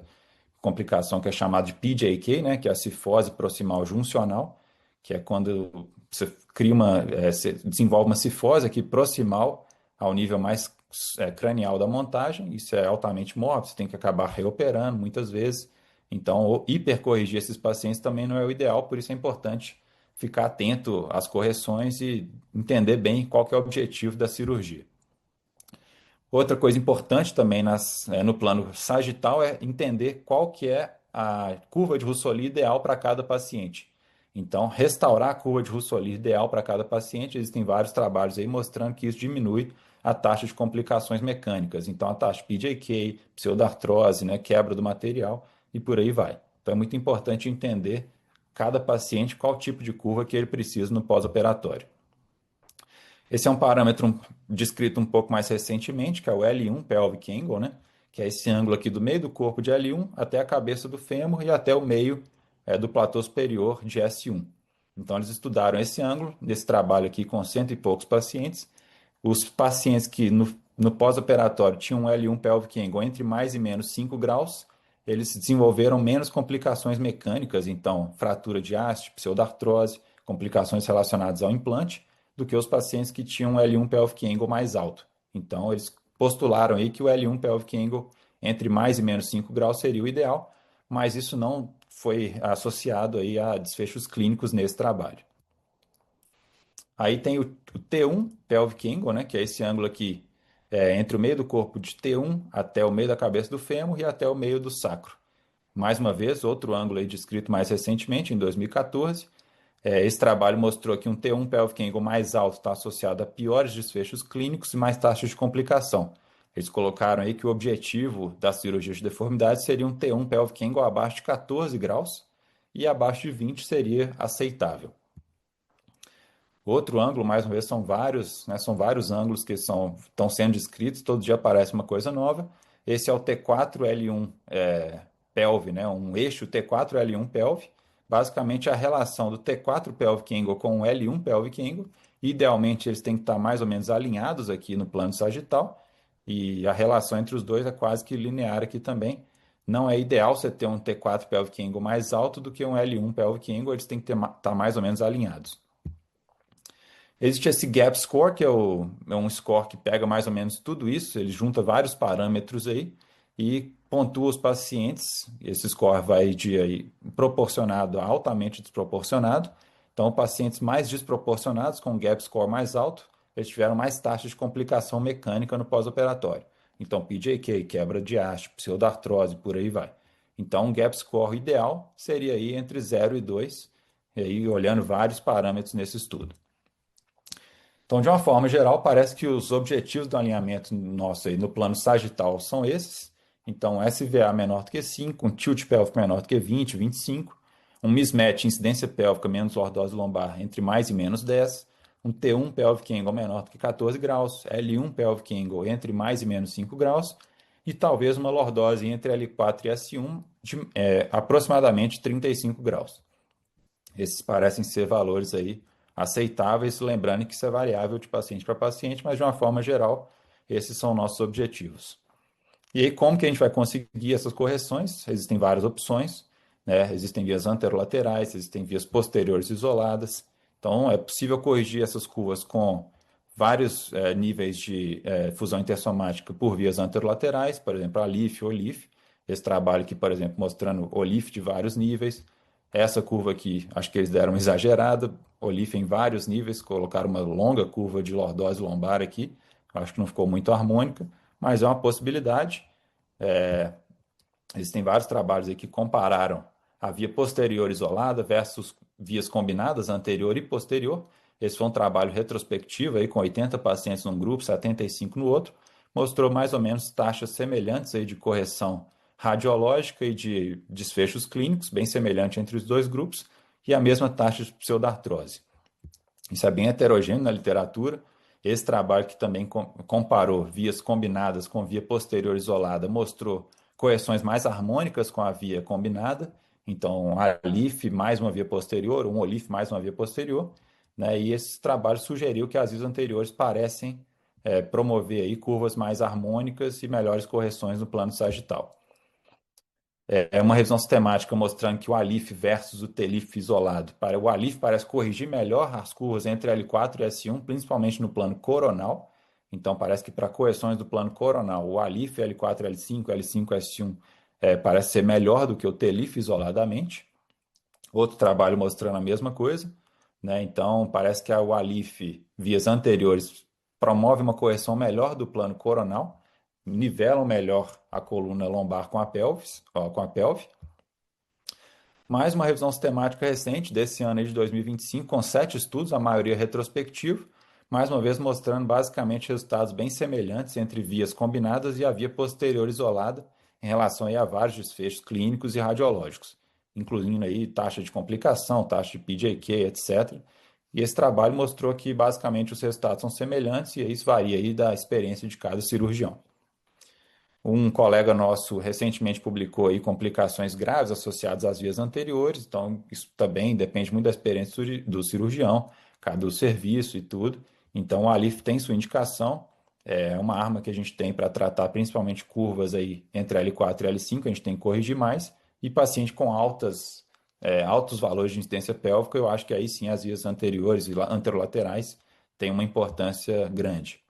complicação que é chamada de PJK, né, que é a cifose proximal juncional, que é quando você você desenvolve uma cifose aqui proximal ao nível mais cranial da montagem. Isso é altamente mórbido, você tem que acabar reoperando muitas vezes. Então, hipercorrigir esses pacientes também não é o ideal, por isso é importante ficar atento às correções e entender bem qual que é o objetivo da cirurgia. Outra coisa importante também no plano sagital é entender qual que é a curva de Russoli ideal para cada paciente. Então, restaurar a curva de Russoli ideal para cada paciente, existem vários trabalhos aí mostrando que isso diminui a taxa de complicações mecânicas. Então, a taxa PJK, pseudartrose, né, quebra do material e por aí vai. Então, é muito importante entender cada paciente qual tipo de curva que ele precisa no pós-operatório. Esse é um parâmetro descrito um pouco mais recentemente, que é o L1 Pelvic Angle, né? Que é esse ângulo aqui do meio do corpo de L1 até a cabeça do fêmur e até o meio do platô superior de S1. Então, eles estudaram esse ângulo, nesse trabalho aqui com 100 e poucos pacientes. Os pacientes que no pós-operatório tinham um L1 Pelvic Angle entre mais e menos 5 graus, eles desenvolveram menos complicações mecânicas, então fratura de haste, pseudartrose, complicações relacionadas ao implante, do que os pacientes que tinham um L1 Pelvic Angle mais alto. Então, eles postularam aí que o L1 Pelvic Angle entre mais e menos 5 graus seria o ideal, mas isso não foi associado aí a desfechos clínicos nesse trabalho. Aí tem o T1 Pelvic Angle, né, que é esse ângulo aqui entre o meio do corpo de T1 até o meio da cabeça do fêmur e até o meio do sacro. Mais uma vez, outro ângulo aí descrito mais recentemente, em 2014. Esse trabalho mostrou que um T1 Pelvic Angle mais alto está associado a piores desfechos clínicos e mais taxas de complicação. Eles colocaram aí que o objetivo da cirurgia de deformidade seria um T1 Pelvic Angle abaixo de 14 graus e abaixo de 20 seria aceitável. Outro ângulo, mais uma vez, são vários ângulos que estão sendo descritos, todo dia aparece uma coisa nova. Esse é o T4L1 pelve, né? Um eixo T4L1 pelve. Basicamente, a relação do T4 pelvic angle com o L1 pelvic angle. Idealmente, eles têm que estar mais ou menos alinhados aqui no plano sagital. E a relação entre os dois é quase que linear aqui também. Não é ideal você ter um T4 pelvic angle mais alto do que um L1 pelvic angle, eles têm que estar mais ou menos alinhados. Existe esse gap score, que é um score que pega mais ou menos tudo isso, ele junta vários parâmetros aí e pontua os pacientes. Esse score vai de aí, proporcionado a altamente desproporcionado. Então, pacientes mais desproporcionados, com gap score mais alto, eles tiveram mais taxa de complicação mecânica no pós-operatório. Então, PJK, quebra de haste, pseudartrose, por aí vai. Então, um gap score ideal seria aí entre 0 e 2, e aí olhando vários parâmetros nesse estudo. Então, de uma forma geral, parece que os objetivos do alinhamento nosso aí no plano sagital são esses. Então, SVA menor do que 5, um tilt pélvico menor do que 20, 25, um mismatch incidência pélvica menos lordose lombar entre mais e menos 10, um T1 pelvic angle menor do que 14 graus, L1 pelvic angle entre mais e menos 5 graus, e talvez uma lordose entre L4 e S1 de aproximadamente 35 graus. Esses parecem ser valores aí aceitáveis, lembrando que isso é variável de paciente para paciente, mas de uma forma geral, esses são nossos objetivos. E aí, como que a gente vai conseguir essas correções? Existem várias opções, né? Existem vias anterolaterais, existem vias posteriores isoladas. Então, é possível corrigir essas curvas com vários níveis de fusão intersomática por vias anterolaterais, por exemplo, a LIF ou LIF. Esse trabalho aqui, por exemplo, mostrando o LIF de vários níveis. Essa curva aqui, acho que eles deram uma exagerada. O LIF em vários níveis, colocaram uma longa curva de lordose lombar aqui. Acho que não ficou muito harmônica, mas é uma possibilidade. Existem vários trabalhos aí que compararam a via posterior isolada versus vias combinadas, anterior e posterior. Esse foi um trabalho retrospectivo aí com 80 pacientes num grupo, 75 no outro. Mostrou mais ou menos taxas semelhantes aí de correção radiológica e de desfechos clínicos, bem semelhante entre os dois grupos, e a mesma taxa de pseudartrose. Isso é bem heterogêneo na literatura. Esse trabalho que também comparou vias combinadas com via posterior isolada mostrou correções mais harmônicas com a via combinada. Então, a LIF mais uma via posterior, um OLIF mais uma via posterior. Né? E esse trabalho sugeriu que as vias anteriores parecem promover aí curvas mais harmônicas e melhores correções no plano sagital. É uma revisão sistemática mostrando que o ALIF versus o TLIF isolado. O ALIF parece corrigir melhor as curvas entre L4 e S1, principalmente no plano coronal. Então, parece que para correções do plano coronal, o ALIF L4, L5, L5, S1 parece ser melhor do que o TLIF isoladamente. Outro trabalho mostrando a mesma coisa. Né? Então, parece que o ALIF, vias anteriores, promove uma correção melhor do plano coronal, nivelam melhor a coluna lombar com a pelvis, com a pelve. Mais uma revisão sistemática recente desse ano de 2025, com 7 estudos, a maioria retrospectivo, mais uma vez mostrando basicamente resultados bem semelhantes entre vias combinadas e a via posterior isolada em relação a vários desfechos clínicos e radiológicos, incluindo aí taxa de complicação, taxa de PJQ, etc. E esse trabalho mostrou que basicamente os resultados são semelhantes e isso varia aí da experiência de cada cirurgião. Um colega nosso recentemente publicou aí complicações graves associadas às vias anteriores, então isso também depende muito da experiência do cirurgião, do serviço e tudo. Então o ALIF tem sua indicação, é uma arma que a gente tem para tratar principalmente curvas aí entre L4 e L5, a gente tem que corrigir mais, e paciente com altos valores de incidência pélvica, eu acho que aí sim as vias anteriores e anterolaterais têm uma importância grande.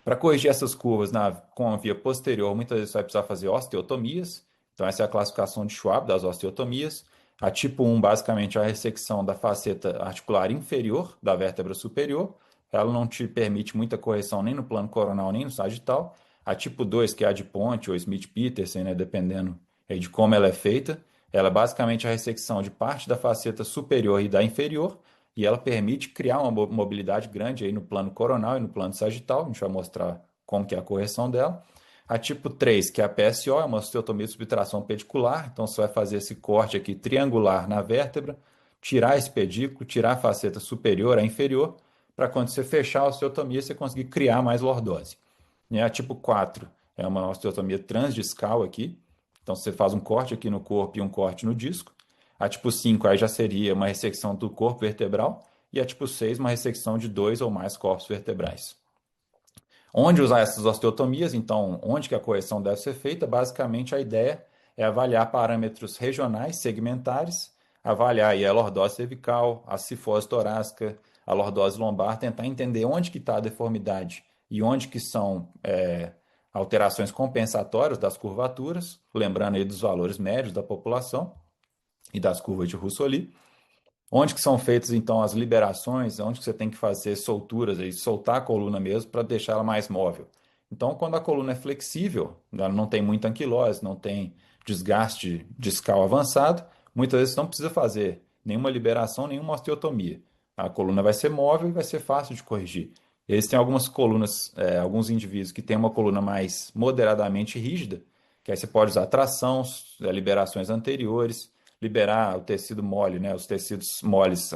Para corrigir essas curvas com a via posterior, muitas vezes você vai precisar fazer osteotomias. Então, essa é a classificação de Schwab das osteotomias. A tipo 1, basicamente, é a ressecção da faceta articular inferior da vértebra superior. Ela não te permite muita correção nem no plano coronal, nem no sagital. A tipo 2, que é a de Ponte ou Smith-Petersen, né, dependendo de como ela é feita, ela é basicamente a ressecção de parte da faceta superior e da inferior, e ela permite criar uma mobilidade grande aí no plano coronal e no plano sagital. A gente vai mostrar como que é a correção dela. A tipo 3, que é a PSO, é uma osteotomia de subtração pedicular. Então, você vai fazer esse corte aqui triangular na vértebra, tirar esse pedículo, tirar a faceta superior, a inferior, para quando você fechar a osteotomia, você conseguir criar mais lordose. E a tipo 4 é uma osteotomia transdiscal aqui. Então, você faz um corte aqui no corpo e um corte no disco. A tipo 5 aí já seria uma ressecção do corpo vertebral e a tipo 6 uma ressecção de 2 ou mais corpos vertebrais. Onde usar essas osteotomias? Então, onde que a correção deve ser feita? Basicamente, a ideia é avaliar parâmetros regionais, segmentares, avaliar aí a lordose cervical, a cifose torácica, a lordose lombar, tentar entender onde que está a deformidade e onde que são alterações compensatórias das curvaturas, lembrando aí dos valores médios da população e das curvas de Russoli. Onde que são feitas, então, as liberações, onde que você tem que fazer solturas, aí, soltar a coluna mesmo para deixar ela mais móvel. Então, quando a coluna é flexível, ela não tem muita anquilose, não tem desgaste discal avançado, muitas vezes não precisa fazer nenhuma liberação, nenhuma osteotomia. A coluna vai ser móvel e vai ser fácil de corrigir. Existem algumas colunas, alguns indivíduos que têm uma coluna mais moderadamente rígida, que aí você pode usar tração, liberações anteriores, liberar o tecido mole, né, os tecidos moles,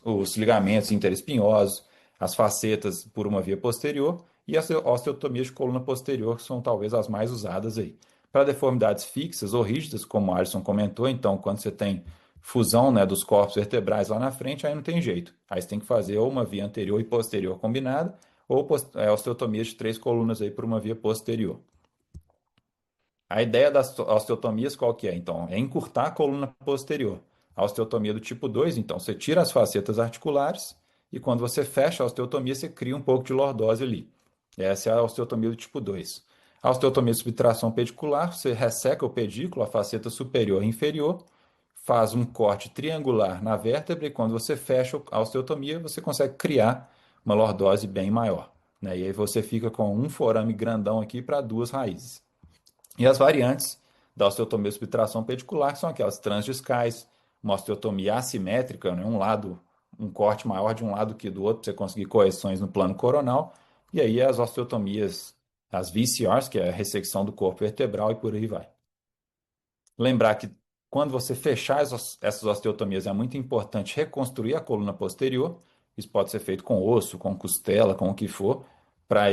os ligamentos interespinhosos, as facetas por uma via posterior e as osteotomias de coluna posterior, que são talvez as mais usadas aí. Para deformidades fixas ou rígidas, como o Alisson comentou, então quando você tem fusão, né, dos corpos vertebrais lá na frente, aí não tem jeito. Aí você tem que fazer ou uma via anterior e posterior combinada, ou osteotomia de 3 colunas aí por uma via posterior. A ideia das osteotomias qual que é? Então, é encurtar a coluna posterior. A osteotomia do tipo 2, então, você tira as facetas articulares e quando você fecha a osteotomia, você cria um pouco de lordose ali. Essa é a osteotomia do tipo 2. A osteotomia de subtração pedicular, você resseca o pedículo, a faceta superior e inferior, faz um corte triangular na vértebra e quando você fecha a osteotomia, você consegue criar uma lordose bem maior, né? E aí você fica com um forame grandão aqui para 2 raízes. E as variantes da osteotomia de subtração pedicular, que são aquelas transdiscais, uma osteotomia assimétrica, né? Um corte maior de um lado que do outro, para você conseguir correções no plano coronal. E aí as osteotomias, as VCRs, que é a ressecção do corpo vertebral e por aí vai. Lembrar que quando você fechar essas osteotomias, é muito importante reconstruir a coluna posterior. Isso pode ser feito com osso, com costela, com o que for, para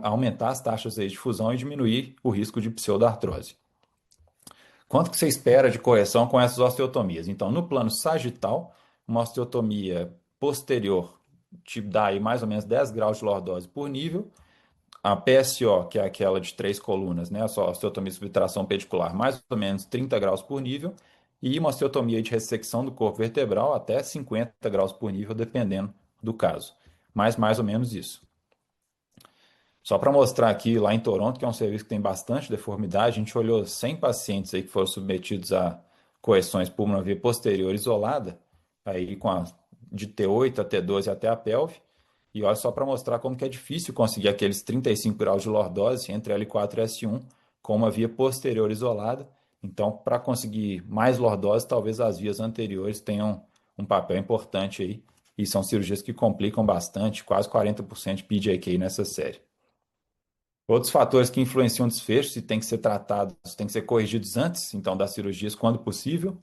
aumentar as taxas aí de fusão e diminuir o risco de pseudoartrose. Quanto que você espera de correção com essas osteotomias? Então, no plano sagital, uma osteotomia posterior te dá aí mais ou menos 10 graus de lordose por nível. A PSO, que é aquela de 3 colunas, né? A osteotomia de subtração pedicular, mais ou menos 30 graus por nível. E uma osteotomia de ressecção do corpo vertebral até 50 graus por nível, dependendo do caso. Mas mais ou menos isso. Só para mostrar aqui, lá em Toronto, que é um serviço que tem bastante deformidade, a gente olhou 100 pacientes aí que foram submetidos a correções por uma via posterior isolada, aí de T8 a T12 até a pelve, e olha só para mostrar como que é difícil conseguir aqueles 35 graus de lordose entre L4 e S1 com uma via posterior isolada. Então, para conseguir mais lordose, talvez as vias anteriores tenham um papel importante aí, e são cirurgias que complicam bastante, quase 40% de PJK nessa série. Outros fatores que influenciam o desfecho, se tem que ser tratados, tem que ser corrigidos antes, então, das cirurgias, quando possível.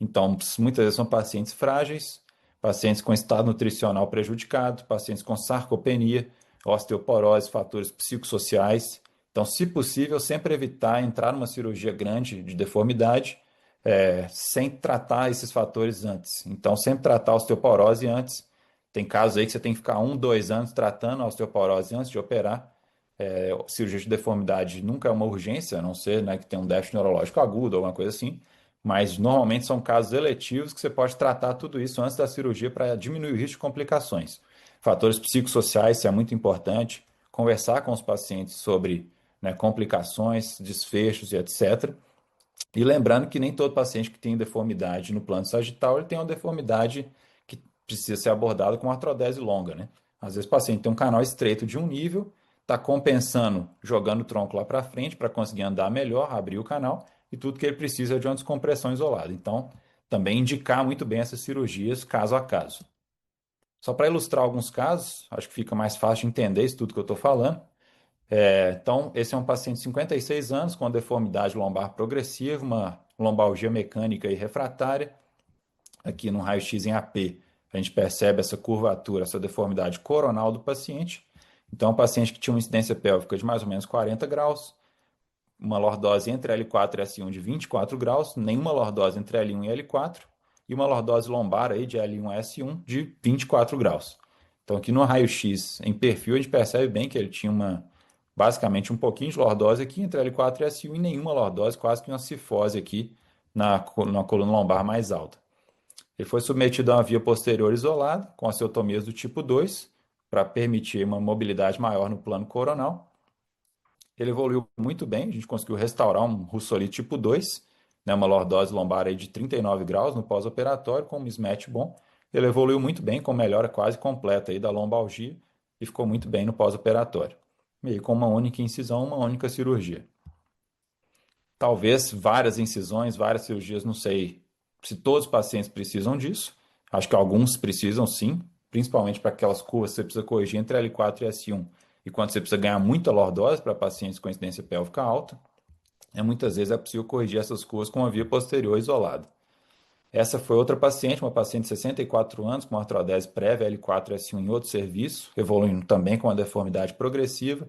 Então, muitas vezes são pacientes frágeis, pacientes com estado nutricional prejudicado, pacientes com sarcopenia, osteoporose, fatores psicossociais. Então, se possível, sempre evitar entrar numa cirurgia grande de deformidade, sem tratar esses fatores antes. Então, sempre tratar a osteoporose antes. Tem casos aí que você tem que ficar 1, 2 anos tratando a osteoporose antes de operar. Cirurgia de deformidade nunca é uma urgência, a não ser, né, que tenha um déficit neurológico agudo ou alguma coisa assim, mas normalmente são casos eletivos que você pode tratar tudo isso antes da cirurgia para diminuir o risco de complicações. Fatores psicossociais, isso é muito importante, conversar com os pacientes sobre, né, complicações, desfechos e etc. E lembrando que nem todo paciente que tem deformidade no plano sagital, ele tem uma deformidade que precisa ser abordada com artrodese longa, né? Às vezes o paciente tem um canal estreito de um nível, está compensando jogando o tronco lá para frente para conseguir andar melhor, abrir o canal, e tudo que ele precisa é de uma descompressão isolada. Então, também indicar muito bem essas cirurgias caso a caso. Só para ilustrar alguns casos, acho que fica mais fácil de entender isso tudo que eu estou falando. Então, esse é um paciente de 56 anos com deformidade lombar progressiva, uma lombalgia mecânica e refratária. Aqui no raio-x em AP, a gente percebe essa curvatura, essa deformidade coronal do paciente. Então, um paciente que tinha uma incidência pélvica de mais ou menos 40 graus, uma lordose entre L4 e S1 de 24 graus, nenhuma lordose entre L1 e L4, e uma lordose lombar aí de L1 a S1 de 24 graus. Então, aqui no raio-x em perfil, a gente percebe bem que ele tinha basicamente um pouquinho de lordose aqui entre L4 e S1 e nenhuma lordose, quase que uma cifose aqui na coluna lombar mais alta. Ele foi submetido a uma via posterior isolada, com osteotomias do tipo 2, para permitir uma mobilidade maior no plano coronal. Ele evoluiu muito bem, a gente conseguiu restaurar um Russolite tipo 2, né, uma lordose lombar aí de 39 graus no pós-operatório, com um mismatch bom. Ele evoluiu muito bem, com melhora quase completa aí da lombalgia, e ficou muito bem no pós-operatório. e aí com uma única incisão, uma única cirurgia. Talvez várias incisões, várias cirurgias, não sei se todos os pacientes precisam disso. Acho que alguns precisam sim, principalmente para aquelas curvas que você precisa corrigir entre L4 e S1. E quando você precisa ganhar muita lordose para pacientes com incidência pélvica alta, muitas vezes é possível corrigir essas curvas com uma via posterior isolada. Essa foi outra paciente, uma paciente de 64 anos, com artrodese prévia L4-S1 em outro serviço, evoluindo também com uma deformidade progressiva.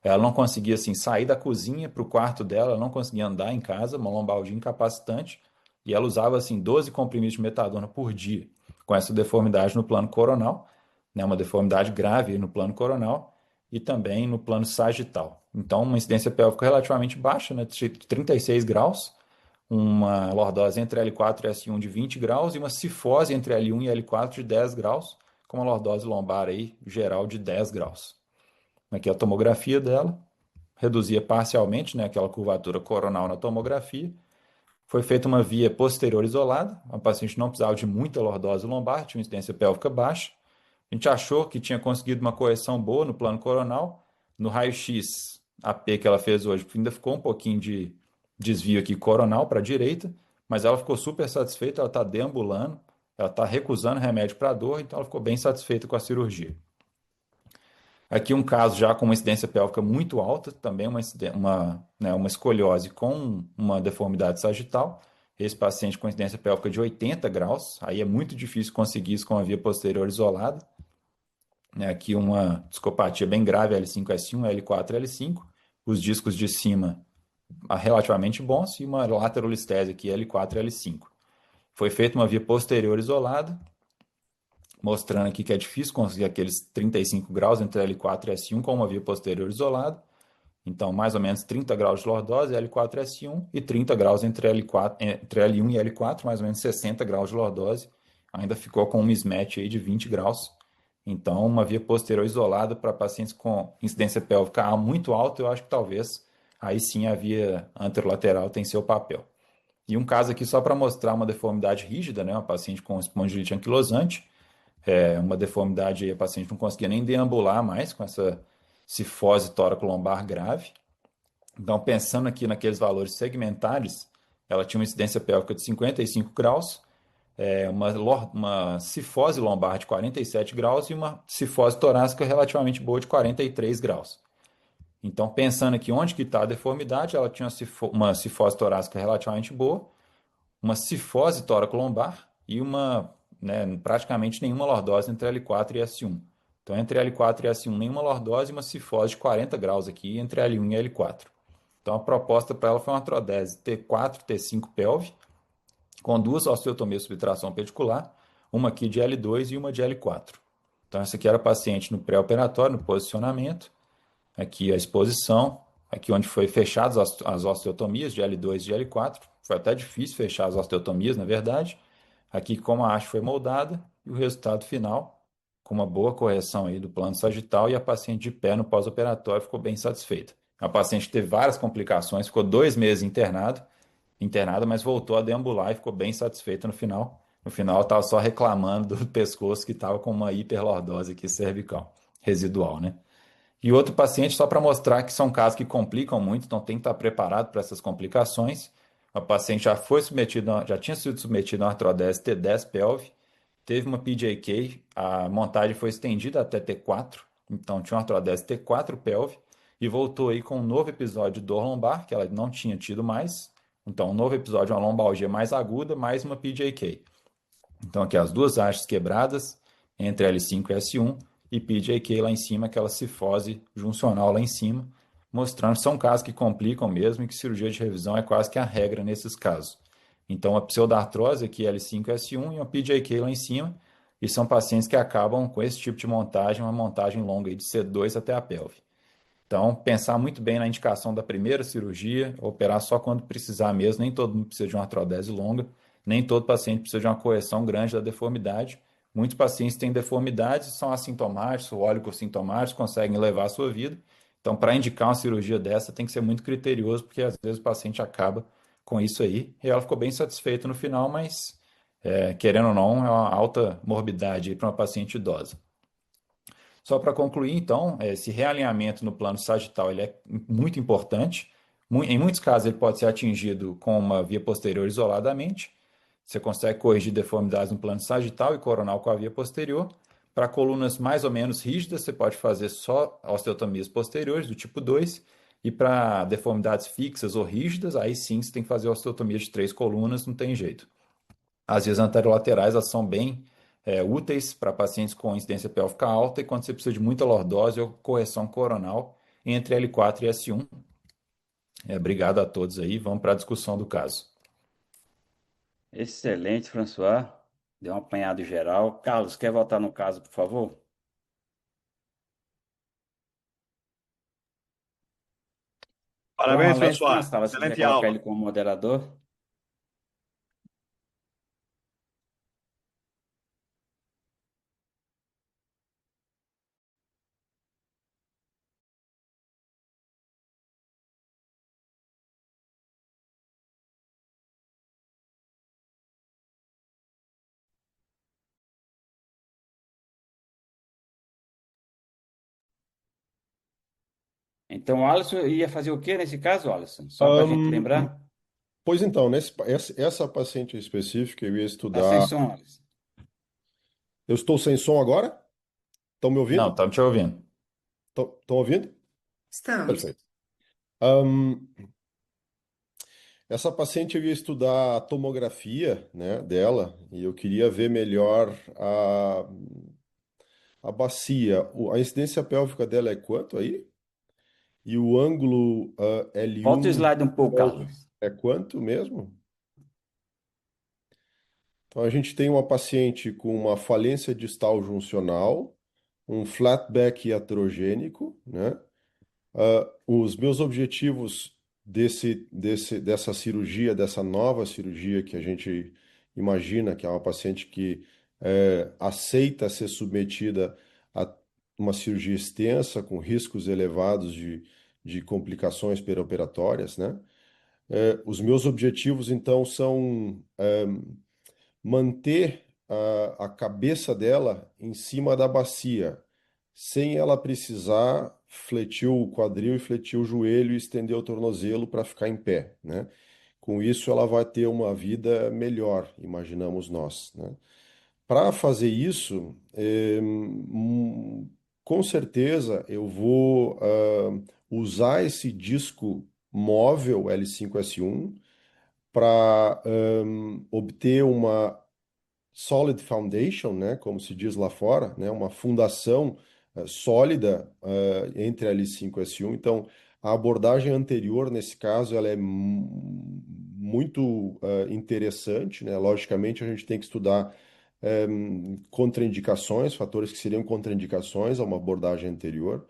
Ela não conseguia assim, sair da cozinha para o quarto dela, ela não conseguia andar em casa, uma lombalgia incapacitante, e ela usava assim, 12 comprimidos de metadona por dia, com essa deformidade no plano coronal, né, uma deformidade grave no plano coronal e também no plano sagital. Então, uma incidência pélvica relativamente baixa, né, de 36 graus, uma lordose entre L4 e S1 de 20 graus e uma cifose entre L1 e L4 de 10 graus, com uma lordose lombar aí, geral de 10 graus. Aqui a tomografia dela, reduzia parcialmente, né, aquela curvatura coronal na tomografia. Foi feita uma via posterior isolada, a paciente não precisava de muita lordose lombar, tinha uma incidência pélvica baixa. A gente achou que tinha conseguido uma correção boa no plano coronal. No raio-x AP que ela fez hoje, ainda ficou um pouquinho de desvio aqui coronal para a direita, mas ela ficou super satisfeita, ela está deambulando, ela está recusando remédio para dor, então ela ficou bem satisfeita com a cirurgia. Aqui um caso já com uma incidência pélvica muito alta, também uma escoliose com uma deformidade sagital. Esse paciente com incidência pélvica de 80 graus, aí é muito difícil conseguir isso com a via posterior isolada. Aqui uma discopatia bem grave, L5-S1, L4-L5, os discos de cima relativamente bons e uma laterolistese aqui, L4-L5. Foi feita uma via posterior isolada, mostrando aqui que é difícil conseguir aqueles 35 graus entre L4 e S1 com uma via posterior isolada. Então, mais ou menos 30 graus de lordose, L4 e S1, e 30 graus entre L1 e L4, mais ou menos 60 graus de lordose. Ainda ficou com um mismatch aí de 20 graus. Então, uma via posterior isolada para pacientes com incidência pélvica muito alta, eu acho que talvez aí sim a via anterolateral tem seu papel. E um caso aqui só para mostrar uma deformidade rígida, né? Uma paciente com espondilite anquilosante, uma deformidade aí, a paciente não conseguia nem deambular mais com essa cifose tóraco-lombar grave. Então, pensando aqui naqueles valores segmentares, ela tinha uma incidência pélvica de 55 graus, uma cifose lombar de 47 graus e uma cifose torácica relativamente boa de 43 graus. Então, pensando aqui onde que está a deformidade, ela tinha uma cifose torácica relativamente boa, uma cifose tóraco-lombar e praticamente nenhuma lordose entre L4 e S1. Então, entre L4 e S1, nenhuma lordose e uma cifose de 40 graus aqui entre L1 e L4. Então, a proposta para ela foi uma artrodese T4, T5 pelve, com duas osteotomias de subtração pedicular, uma aqui de L2 e uma de L4. Então, essa aqui era a paciente no pré-operatório, no posicionamento, aqui a exposição, aqui onde foi fechadas as osteotomias de L2 e de L4. Foi até difícil fechar as osteotomias, na verdade. Aqui como a haste foi moldada e o resultado final, com uma boa correção aí do plano sagital e a paciente de pé no pós-operatório ficou bem satisfeita. A paciente teve várias complicações, ficou 2 meses internada, mas voltou a deambular e ficou bem satisfeita no final. No final, estava só reclamando do pescoço que estava com uma hiperlordose aqui cervical, residual, né? E outro paciente, só para mostrar que são casos que complicam muito, então tem que estar preparado para essas complicações. A paciente já tinha sido submetida a uma artrodese T10 pelve, teve uma PJK, a montagem foi estendida até T4, então tinha uma artrodese T4 pelve, e voltou aí com um novo episódio de dor lombar, que ela não tinha tido mais. Então, um novo episódio, uma lombalgia mais aguda, mais uma PJK. Então, aqui as duas hastes quebradas, entre L5 e S1, e PJK lá em cima, aquela cifose juncional lá em cima, mostrando que são casos que complicam mesmo e que cirurgia de revisão é quase que a regra nesses casos. Então, a pseudartrose aqui L5 e S1 e uma PJK lá em cima, e são pacientes que acabam com esse tipo de montagem, uma montagem longa de C2 até a pelve. Então, pensar muito bem na indicação da primeira cirurgia, operar só quando precisar mesmo, nem todo mundo precisa de uma artrodese longa, nem todo paciente precisa de uma correção grande da deformidade. Muitos pacientes têm deformidades, são assintomáticos ou oligossintomáticos, conseguem levar a sua vida. Então, para indicar uma cirurgia dessa, tem que ser muito criterioso, porque às vezes o paciente acaba com isso aí. E ela ficou bem satisfeita no final, mas, querendo ou não, é uma alta morbidade para uma paciente idosa. Só para concluir, então, esse realinhamento no plano sagital ele é muito importante. Em muitos casos, ele pode ser atingido com uma via posterior isoladamente. Você consegue corrigir deformidades no plano sagital e coronal com a via posterior. Para colunas mais ou menos rígidas, você pode fazer só osteotomias posteriores, do tipo 2. E para deformidades fixas ou rígidas, aí sim você tem que fazer osteotomia de 3 colunas, não tem jeito. As vias anterolaterais elas são bem úteis para pacientes com incidência pélvica alta e quando você precisa de muita lordose ou correção coronal entre L4 e S1. Obrigado a todos aí, vamos para a discussão do caso. Excelente, François. Deu um apanhado geral. Carlos, quer voltar no caso, por favor? Parabéns, Normalmente, na François. sala, se quiser Excelente colocar aula. ele como moderador. Então, o Alisson ia fazer o quê nesse caso, Alisson? Só para a gente Ahn, lembrar. Pois então, essa paciente específica eu ia Tá sem estudar. som, Alisson. Eu estou sem som agora? Estão me Não, ouvindo? estamos te ouvindo. Estão ouvindo? Estamos. Perfeito. Ahn, Essa paciente eu ia estudar a tomografia, né, dela e eu queria ver melhor a bacia. A incidência pélvica dela é quanto aí? E o ângulo Volta o L1 slide um pouco, Carlos. é quanto mesmo? Então a gente tem uma paciente com uma falência distal juncional, um flatback iatrogênico, né? Os meus objetivos dessa cirurgia, dessa nova cirurgia que a gente imagina, que é uma paciente que aceita ser submetida a uma cirurgia extensa, com riscos elevados de complicações perioperatórias, né? Os meus objetivos, então, são manter a cabeça dela em cima da bacia, sem ela precisar fletir o quadril e fletir o joelho e estender o tornozelo para ficar em pé, né? Com isso, ela vai ter uma vida melhor, imaginamos nós, né? Para fazer isso, com certeza eu vou usar esse disco móvel L5S1 para obter uma solid foundation, né, como se diz lá fora, né, uma fundação sólida entre L5 e S1. Então, a abordagem anterior, nesse caso, ela é muito interessante, né? Logicamente, a gente tem que estudar contraindicações, fatores que seriam contraindicações a uma abordagem anterior.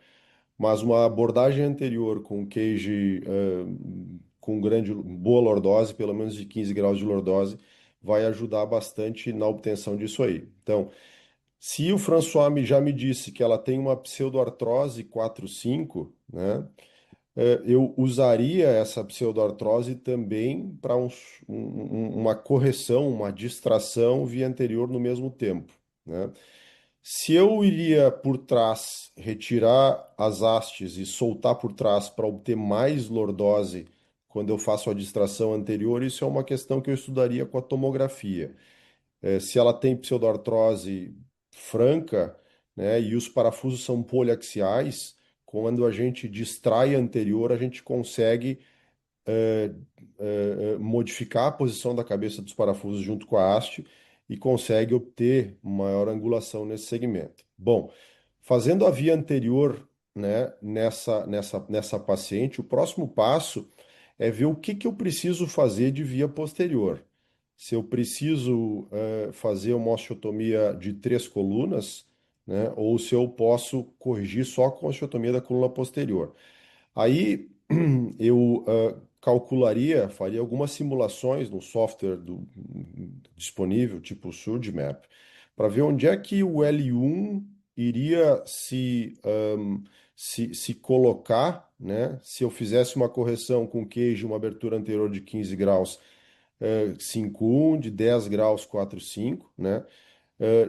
Mas uma abordagem anterior com cage com boa lordose, pelo menos de 15 graus de lordose, vai ajudar bastante na obtenção disso aí. Então, se o François já me disse que ela tem uma pseudoartrose 4-5, né, eu usaria essa pseudoartrose também para uma correção, uma distração via anterior no mesmo tempo, né? Se eu iria por trás retirar as hastes e soltar por trás para obter mais lordose quando eu faço a distração anterior, isso é uma questão que eu estudaria com a tomografia. Se ela tem pseudoartrose franca, né, e os parafusos são poliaxiais, quando a gente distrai anterior, a gente consegue eh, modificar a posição da cabeça dos parafusos junto com a haste e consegue obter maior angulação nesse segmento. Bom, fazendo a via anterior, né, nessa paciente, o próximo passo é ver o que que eu preciso fazer de via posterior. Se eu preciso fazer uma osteotomia de 3 colunas, né, ou se eu posso corrigir só com a osteotomia da coluna posterior. Aí eu calcularia, faria algumas simulações no software disponível, tipo o Surgmap, para ver onde é que o L1 iria se colocar, né? Se eu fizesse uma correção com queijo, uma abertura anterior de 15 graus 5,1, de 10 graus 4,5, né?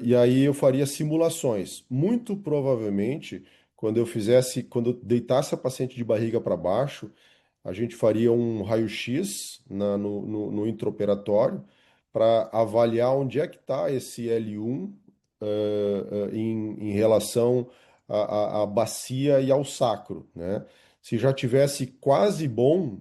E aí eu faria simulações. Muito provavelmente, quando eu deitasse a paciente de barriga para baixo, a gente faria um raio-x no intraoperatório para avaliar onde é que está esse L1 em relação à bacia e ao sacro, né? Se já tivesse quase bom,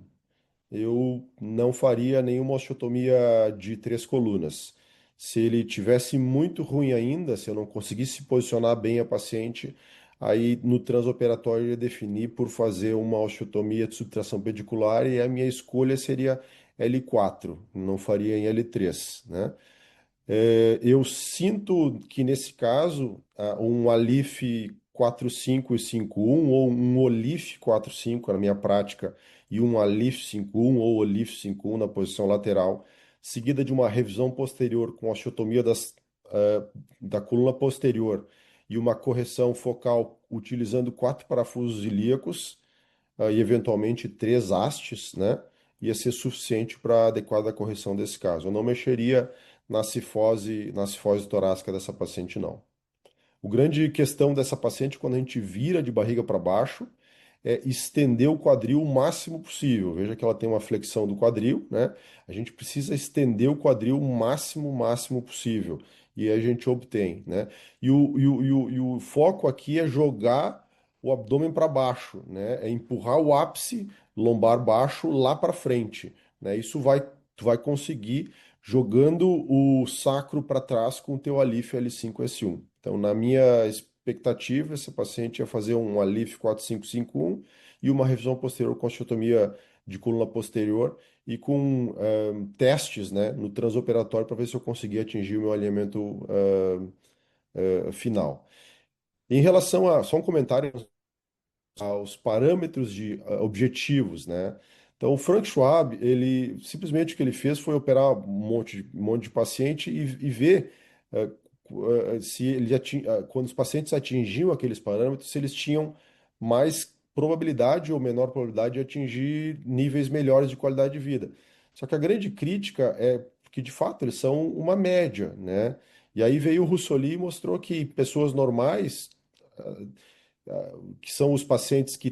eu não faria nenhuma osteotomia de 3 colunas. Se ele tivesse muito ruim ainda, se eu não conseguisse posicionar bem a paciente, aí no transoperatório eu ia definir por fazer uma osteotomia de subtração pedicular e a minha escolha seria L4, não faria em L3, né? Eu sinto que nesse caso, um Alif 45 e 51 ou um Olif 45 na minha prática e um Alif 51 ou Olif 51 na posição lateral, seguida de uma revisão posterior com osteotomia da coluna posterior e uma correção focal utilizando 4 parafusos ilíacos, e eventualmente 3 hastes, né? Ia ser suficiente para adequada correção desse caso. Eu não mexeria na cifose torácica dessa paciente, não. O grande questão dessa paciente, quando a gente vira de barriga para baixo, é estender o quadril o máximo possível. Veja que ela tem uma flexão do quadril, né? A gente precisa estender o quadril o máximo possível. E aí a gente obtém, né? E o foco aqui é jogar o abdômen para baixo, né? É empurrar o ápice lombar baixo lá para frente, né? Tu vai conseguir jogando o sacro para trás com o teu Alif L5 S1. Então, na minha expectativa, essa paciente ia fazer um Alif 4551 e uma revisão posterior com osteotomia de coluna posterior e com testes, né, no transoperatório para ver se eu conseguia atingir o meu alinhamento final. Em relação a, só um comentário aos parâmetros objetivos, né? Então, o Frank Schwab, ele simplesmente o que ele fez foi operar um monte de paciente e ver se ele quando os pacientes atingiam aqueles parâmetros, se eles tinham mais probabilidade ou menor probabilidade de atingir níveis melhores de qualidade de vida. Só que a grande crítica é que, de fato, eles são uma média, né? E aí veio o Russoli e mostrou que pessoas normais que são os pacientes que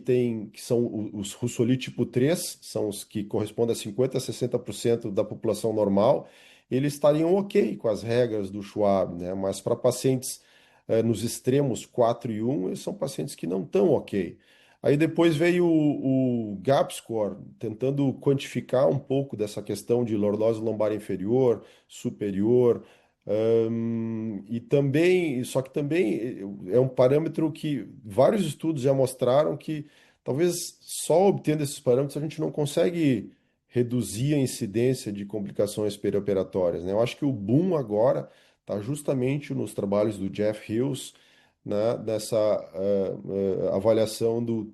são os Russoli tipo 3, são os que correspondem a 50 a 60% da população normal, eles estariam ok com as regras do Schwab, né? Mas para pacientes nos extremos 4 e 1, eles são pacientes que não estão ok. Aí depois veio o GAP score, tentando quantificar um pouco dessa questão de lordose lombar inferior, superior, e também, só que também é um parâmetro que vários estudos já mostraram que talvez só obtendo esses parâmetros a gente não consegue reduzir a incidência de complicações perioperatórias, né? Eu acho que o boom agora está justamente nos trabalhos do Jeff Hills, né, nessa avaliação do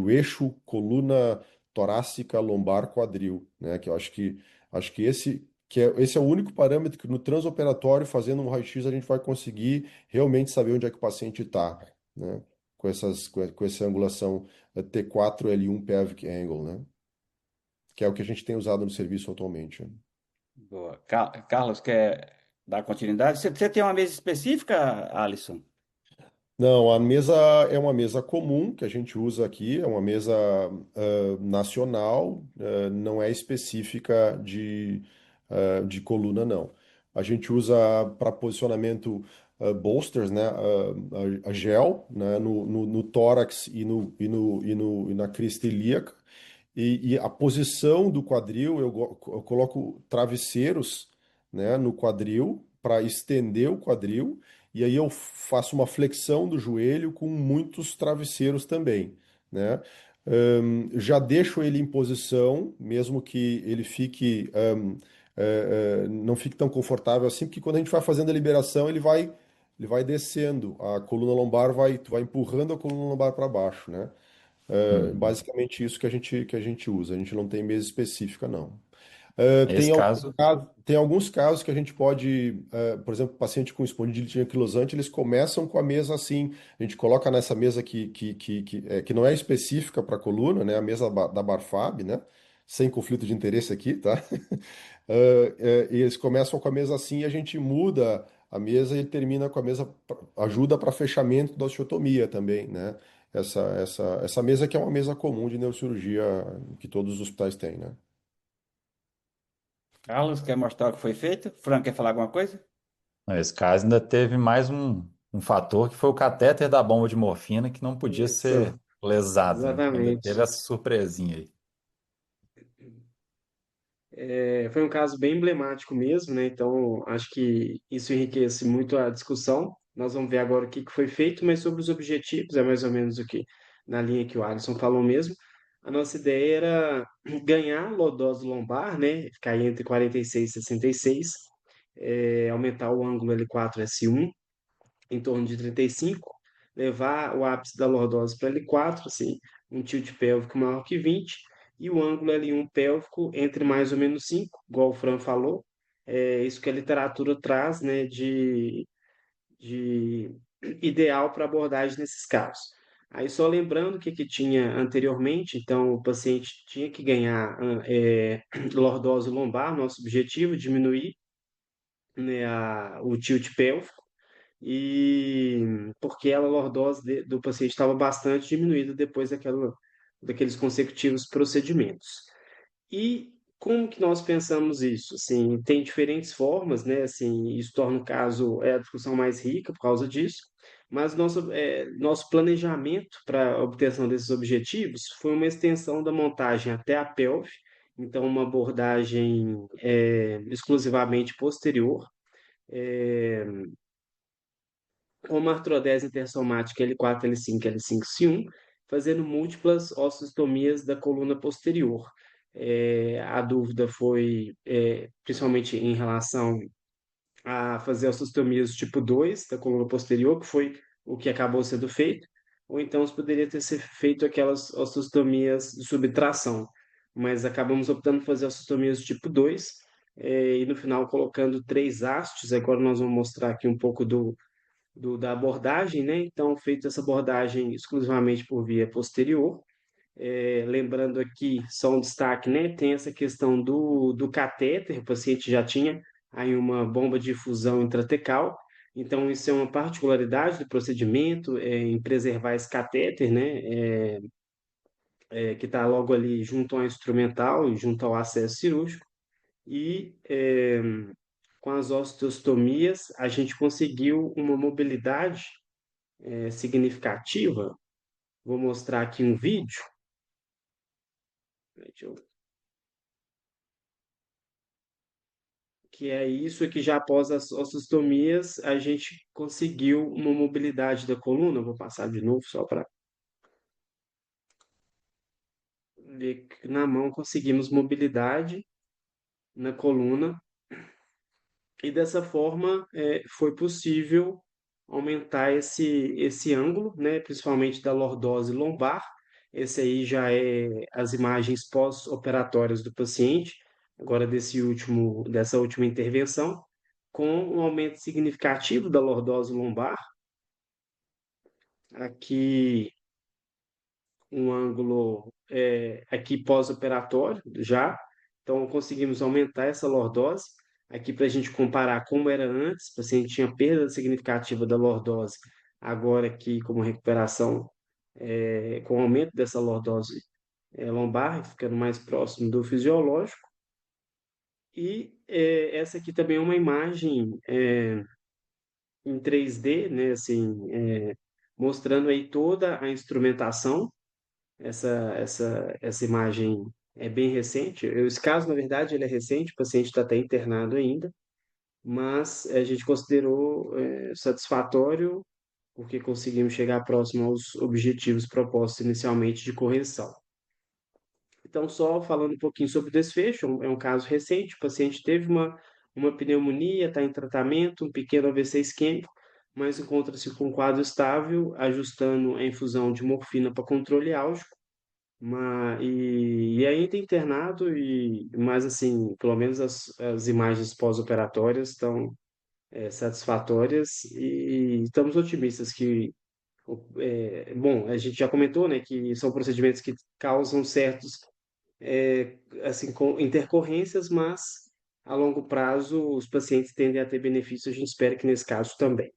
eixo coluna torácica lombar quadril, né? Que eu acho que esse é o único parâmetro que no transoperatório, fazendo um raio-x, a gente vai conseguir realmente saber onde é que o paciente está, né? Com essa angulação T4L1 pelvic angle, né? Que é o que a gente tem usado no serviço atualmente, né? Boa. Carlos, quer dar continuidade? Você tem uma mesa específica, Alisson? Não, a mesa é uma mesa comum que a gente usa aqui, é uma mesa nacional, não é específica de coluna, não. A gente usa para posicionamento bolsters, né, a gel, né, no tórax e na crista ilíaca. E a posição do quadril, eu coloco travesseiros, né, no quadril para estender o quadril. E aí eu faço uma flexão do joelho com muitos travesseiros também, né? Já deixo ele em posição, mesmo que ele fique não fique tão confortável assim, porque quando a gente vai fazendo a liberação, ele vai descendo, a coluna lombar tu vai empurrando a coluna lombar para baixo, né? Uhum. Basicamente isso que a gente usa. A gente não tem mesa específica, não. Uh, tem Nesse alguns caso, casos, tem alguns casos que a gente pode, por exemplo, paciente com espondilite anquilosante, eles começam com a mesa assim, a gente coloca nessa mesa que não é específica para coluna, né, a mesa da Barfab, né, sem conflito de interesse aqui, tá? E eles começam com a mesa assim e a gente muda a mesa e termina com a mesa, ajuda para fechamento da osteotomia também, né? Essa mesa que é uma mesa comum de neurocirurgia que todos os hospitais têm, né? Carlos, quer mostrar o que foi feito? Franco, quer falar alguma coisa? Nesse caso, ainda teve mais um fator que foi o catéter da bomba de morfina que não podia Isso, ser lesado, né? Ainda teve exatamente. essa surpresinha aí. Foi um caso bem emblemático mesmo, né? Então, acho que isso enriquece muito a discussão. Nós vamos ver agora o que que foi feito, mas sobre os objetivos, é mais ou menos o que, na linha que o Alisson falou mesmo. A nossa ideia era ganhar lordose lombar, né? Ficar entre 46 e 66, aumentar o ângulo L4-S1 em torno de 35, levar o ápice da lordose para L4, assim, um tilt pélvico maior que 20, e o ângulo L1 pélvico entre mais ou menos 5, igual o Fran falou. É isso que a literatura traz, né, de ideal para abordagem nesses casos. Aí só lembrando o que, que tinha anteriormente, então o paciente tinha que ganhar lordose lombar, nosso objetivo, diminuir, né, o tilt pélvico, e porque a lordose do paciente estava bastante diminuída depois daqueles consecutivos procedimentos. E como que nós pensamos isso? Assim, tem diferentes formas, né? Assim, isso torna o caso, a discussão mais rica por causa disso, mas nosso planejamento para a obtenção desses objetivos foi uma extensão da montagem até a pelve, então uma abordagem exclusivamente posterior, com uma artrodese intersomática L4, L5, L5, C1, fazendo múltiplas osteotomias da coluna posterior. A dúvida foi principalmente em relação a fazer osteotomias tipo 2 da coluna posterior, que foi o que acabou sendo feito, ou então se poderia ter sido feito aquelas osteotomias de subtração, mas acabamos optando por fazer osteotomias tipo 2, e no final colocando três hastes. Agora nós vamos mostrar aqui um pouco da abordagem, né? Então, feita essa abordagem exclusivamente por via posterior. Lembrando aqui, só um destaque, né? Tem essa questão do catéter, o paciente já tinha aí uma bomba de infusão intratecal, então isso é uma particularidade do procedimento, em preservar esse catéter, né? Que está logo ali junto ao instrumental e junto ao acesso cirúrgico. E com as osteostomias, a gente conseguiu uma mobilidade significativa. Vou mostrar aqui um vídeo. Deixa eu- Que é isso que já após as osteotomias a gente conseguiu uma mobilidade da coluna. Vou passar de novo só para ver que na mão conseguimos mobilidade na coluna e dessa forma foi possível aumentar esse ângulo, né, principalmente da lordose lombar. Esse aí já é as imagens pós-operatórias do paciente, agora dessa última intervenção, com um aumento significativo da lordose lombar. Aqui um ângulo aqui pós-operatório já, então conseguimos aumentar essa lordose. Aqui para a gente comparar como era antes, o paciente tinha perda significativa da lordose, agora aqui como recuperação, com o aumento dessa lordose lombar, ficando mais próximo do fisiológico. E essa aqui também é uma imagem em 3D, né, assim, mostrando aí toda a instrumentação. Essa imagem é bem recente. Esse caso, na verdade, ele é recente, o paciente está até internado ainda, mas a gente considerou satisfatório porque conseguimos chegar próximo aos objetivos propostos inicialmente de correção. Então, só falando um pouquinho sobre o desfecho, é um caso recente, o paciente teve uma pneumonia, está em tratamento, um pequeno AVC isquêmico, mas encontra-se com um quadro estável, ajustando a infusão de morfina para controle álgico, e ainda internado, mas assim, pelo menos as imagens pós-operatórias estão satisfatórias e estamos otimistas que, bom, a gente já comentou, né, que são procedimentos que causam certos, assim, intercorrências, mas a longo prazo os pacientes tendem a ter benefícios, a gente espera que nesse caso também.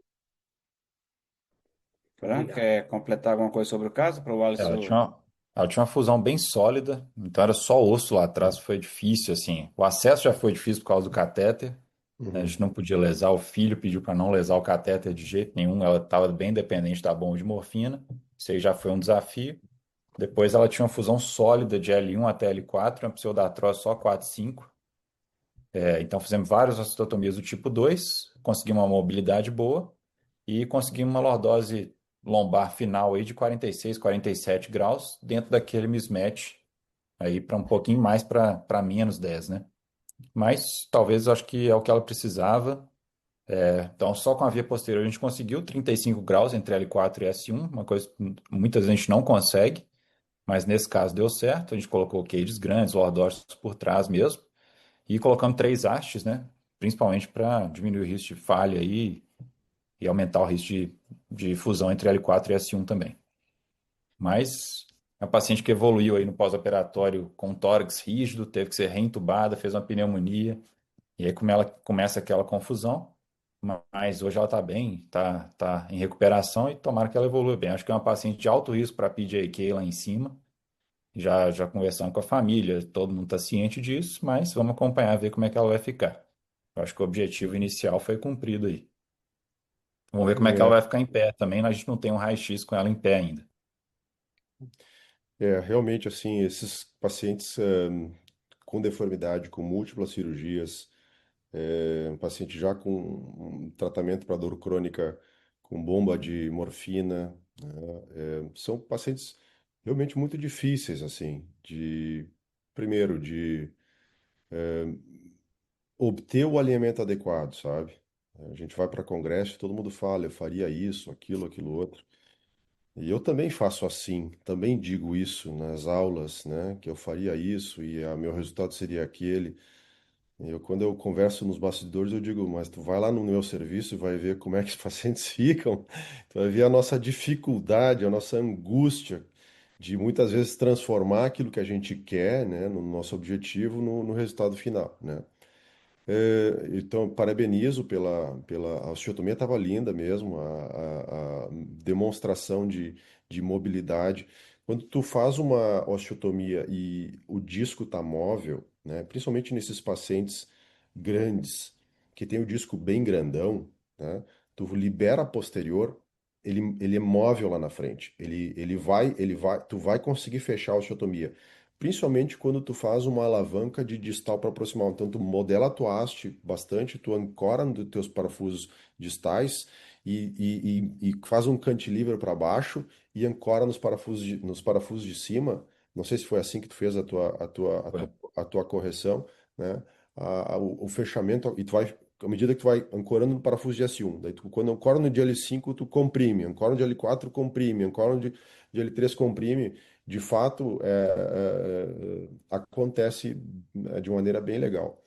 Fran, Obrigado. quer completar alguma coisa sobre o caso para o Ela Alisson? ela tinha uma fusão bem sólida, então era só osso lá atrás, foi difícil, assim. O acesso já foi difícil por causa do catéter, né? A Uhum. gente não podia lesar, o filho pediu para não lesar o catéter de jeito nenhum, ela estava bem dependente da bomba de morfina, isso aí já foi um desafio. Depois ela tinha uma fusão sólida de L1 até L4, uma pseudartrose só 4,5. Então fizemos várias osteotomias do tipo 2, conseguimos uma mobilidade boa e conseguimos uma lordose lombar final aí de 46, 47 graus, dentro daquele mismatch aí para um pouquinho mais para menos 10, né? Mas talvez eu acho que é o que ela precisava. Então, só com a via posterior a gente conseguiu 35 graus entre L4 e S1, uma coisa que muitas vezes a gente não consegue, mas nesse caso deu certo. A gente colocou cages grandes, lordoses por trás mesmo, e colocamos três hastes, né? Principalmente para diminuir o risco de falha aí e aumentar o risco de fusão entre L4 e S1 também. Mas a paciente que evoluiu aí no pós-operatório com tórax rígido, teve que ser reentubada, fez uma pneumonia, e aí como ela começa aquela confusão, mas hoje ela está bem, tá em recuperação e tomara que ela evolua bem. Acho que é uma paciente de alto risco para PJK lá em cima. Já conversando com a família, todo mundo está ciente disso, mas vamos acompanhar, ver como é que ela vai ficar. Eu acho que o objetivo inicial foi cumprido aí. Vamos ver como é que ela É, vai ficar em pé também. A gente não tem um raio-x com ela em pé ainda. realmente, assim, esses pacientes com deformidade, com múltiplas cirurgias, um paciente já com um tratamento para dor crônica com bomba de morfina, né, são pacientes realmente muito difíceis, assim, primeiro, de obter o alinhamento adequado, sabe? A gente vai para congresso e todo mundo fala, eu faria isso, aquilo outro. E eu também faço assim, também digo isso nas aulas, né? Que eu faria isso e meu resultado seria aquele. Quando eu converso nos bastidores, eu digo, mas tu vai lá no meu serviço e vai ver como é que os pacientes ficam. Tu vai ver a nossa dificuldade, a nossa angústia de muitas vezes transformar aquilo que a gente quer, né, no nosso objetivo, no resultado final, né? Então, parabenizo a osteotomia estava linda mesmo, a demonstração de mobilidade. Quando tu faz uma osteotomia e o disco está móvel, né, principalmente nesses pacientes grandes, que tem o disco bem grandão, né, tu libera a posterior, ele é móvel lá na frente. Tu vai conseguir fechar a osteotomia. Principalmente quando tu faz uma alavanca de distal para proximal. Então, tu modela a tua haste bastante, tu ancora nos teus parafusos distais e faz um cantilever para baixo e ancora nos parafusos de cima. Não sei se foi assim que tu fez a tua correção, né? O fechamento, e tu vai, à medida que tu vai ancorando no parafuso de S1, daí tu, quando ancora no de L5, tu comprime, ancora no de L4, comprime, ancora no de L3, comprime. De fato, acontece de maneira bem legal.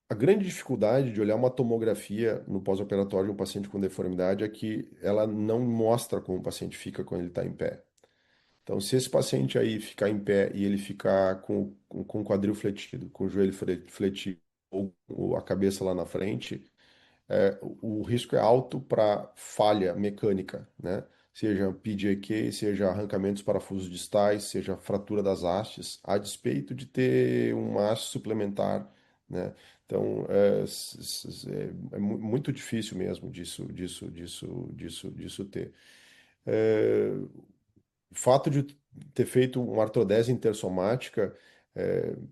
A grande dificuldade de olhar uma tomografia no pós-operatório de um paciente com deformidade é que ela não mostra como o paciente fica quando ele está em pé. Então, se esse paciente aí ficar em pé e ele ficar com o quadril fletido, com o joelho fletido ou a cabeça lá na frente, o risco é alto para falha mecânica, né? Seja PJQ, seja arrancamento dos parafusos distais, seja fratura das hastes, a despeito de ter uma haste suplementar, né? Então, muito difícil mesmo disso ter. É, o fato de ter feito uma artrodese intersomática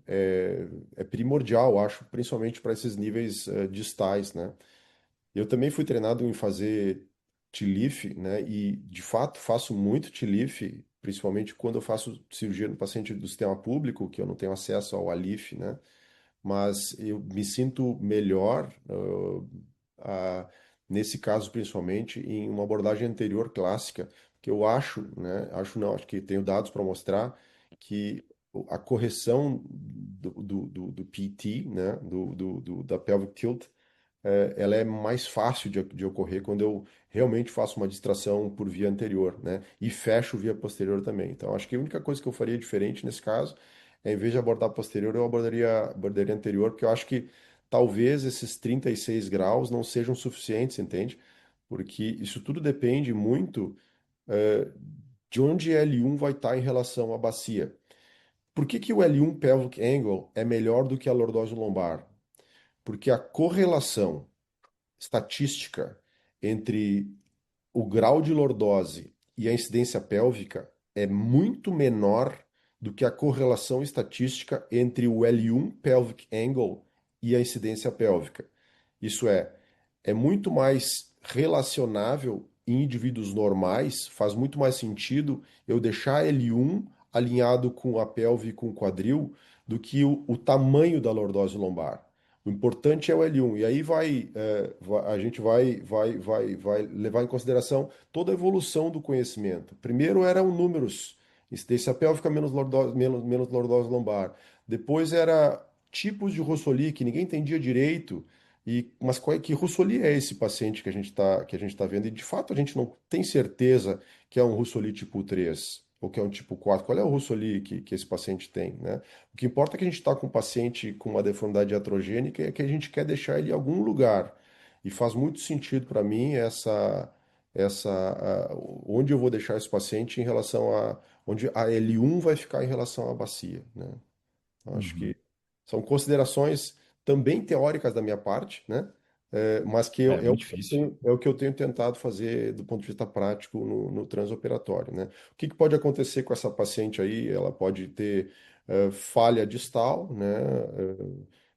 é primordial, acho, principalmente para esses níveis distais, né? Eu também fui treinado em fazer TLIF, né? E de fato faço muito TLIF, principalmente quando eu faço cirurgia no paciente do sistema público, que eu não tenho acesso ao ALIF, né? Mas eu me sinto melhor, nesse caso principalmente, em uma abordagem anterior clássica, que eu acho, né? Acho não, acho que tenho dados para mostrar que a correção do PT, né? Da pelvic tilt, ela é mais fácil de ocorrer quando eu realmente faço uma distração por via anterior, né? E fecho via posterior também. Então, acho que a única coisa que eu faria diferente nesse caso em vez de abordar posterior, eu abordaria anterior, porque eu acho que talvez esses 36 graus não sejam suficientes, entende? Porque isso tudo depende muito, eh, de onde L1 vai estar em relação à bacia. Por que que o L1 pelvic angle é melhor do que a lordose lombar? Porque a correlação estatística entre o grau de lordose e a incidência pélvica é muito menor do que a correlação estatística entre o L1 pelvic angle e a incidência pélvica. Isso é muito mais relacionável em indivíduos normais, faz muito mais sentido eu deixar L1 alinhado com a pelve e com o quadril do que o tamanho da lordose lombar. O importante é o L1. E aí a gente vai levar em consideração toda a evolução do conhecimento. Primeiro eram números, incidência pélvica menos lordose lombar. Depois era tipos de Rossoli que ninguém entendia direito. Mas que Rossoli é esse paciente que a gente tá vendo? E de fato a gente não tem certeza que é um Rossoli tipo 3 ou que é um tipo 4. Qual é o Rossoli que esse paciente tem, né? O que importa é que a gente está com um paciente com uma deformidade iatrogênica e é que a gente quer deixar ele em algum lugar. E faz muito sentido para mim onde eu vou deixar esse paciente em relação a onde a L1 vai ficar em relação à bacia, né? Eu acho Uhum. que são considerações também teóricas da minha parte, né? Mas que É muito difícil. é o que eu tenho tentado fazer do ponto de vista prático no transoperatório, né? O que que pode acontecer com essa paciente aí? Ela pode ter falha distal, né?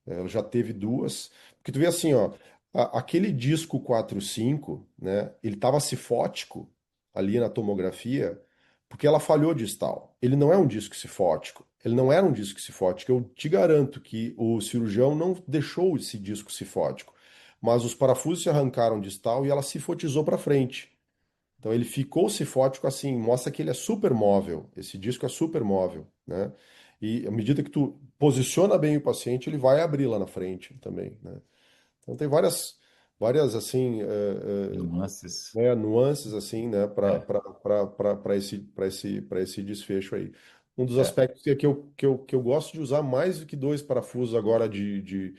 Ela já teve duas. Porque tu vê assim, ó, aquele disco 4-5, né? Ele estava cifótico ali na tomografia porque ela falhou distal. Ele não é um disco cifótico. Ele não era um disco cifótico. Eu te garanto que o cirurgião não deixou esse disco cifótico. Mas os parafusos se arrancaram distal e ela cifotizou para frente. Então ele ficou cifótico assim, mostra que ele é super móvel. Esse disco é super móvel, né? E à medida que tu posiciona bem o paciente, ele vai abrir lá na frente também, né? Então tem várias assim, Nuances. nuances assim, né, É, para esse desfecho aí. Um dos é. aspectos que eu gosto de usar mais do que dois parafusos agora de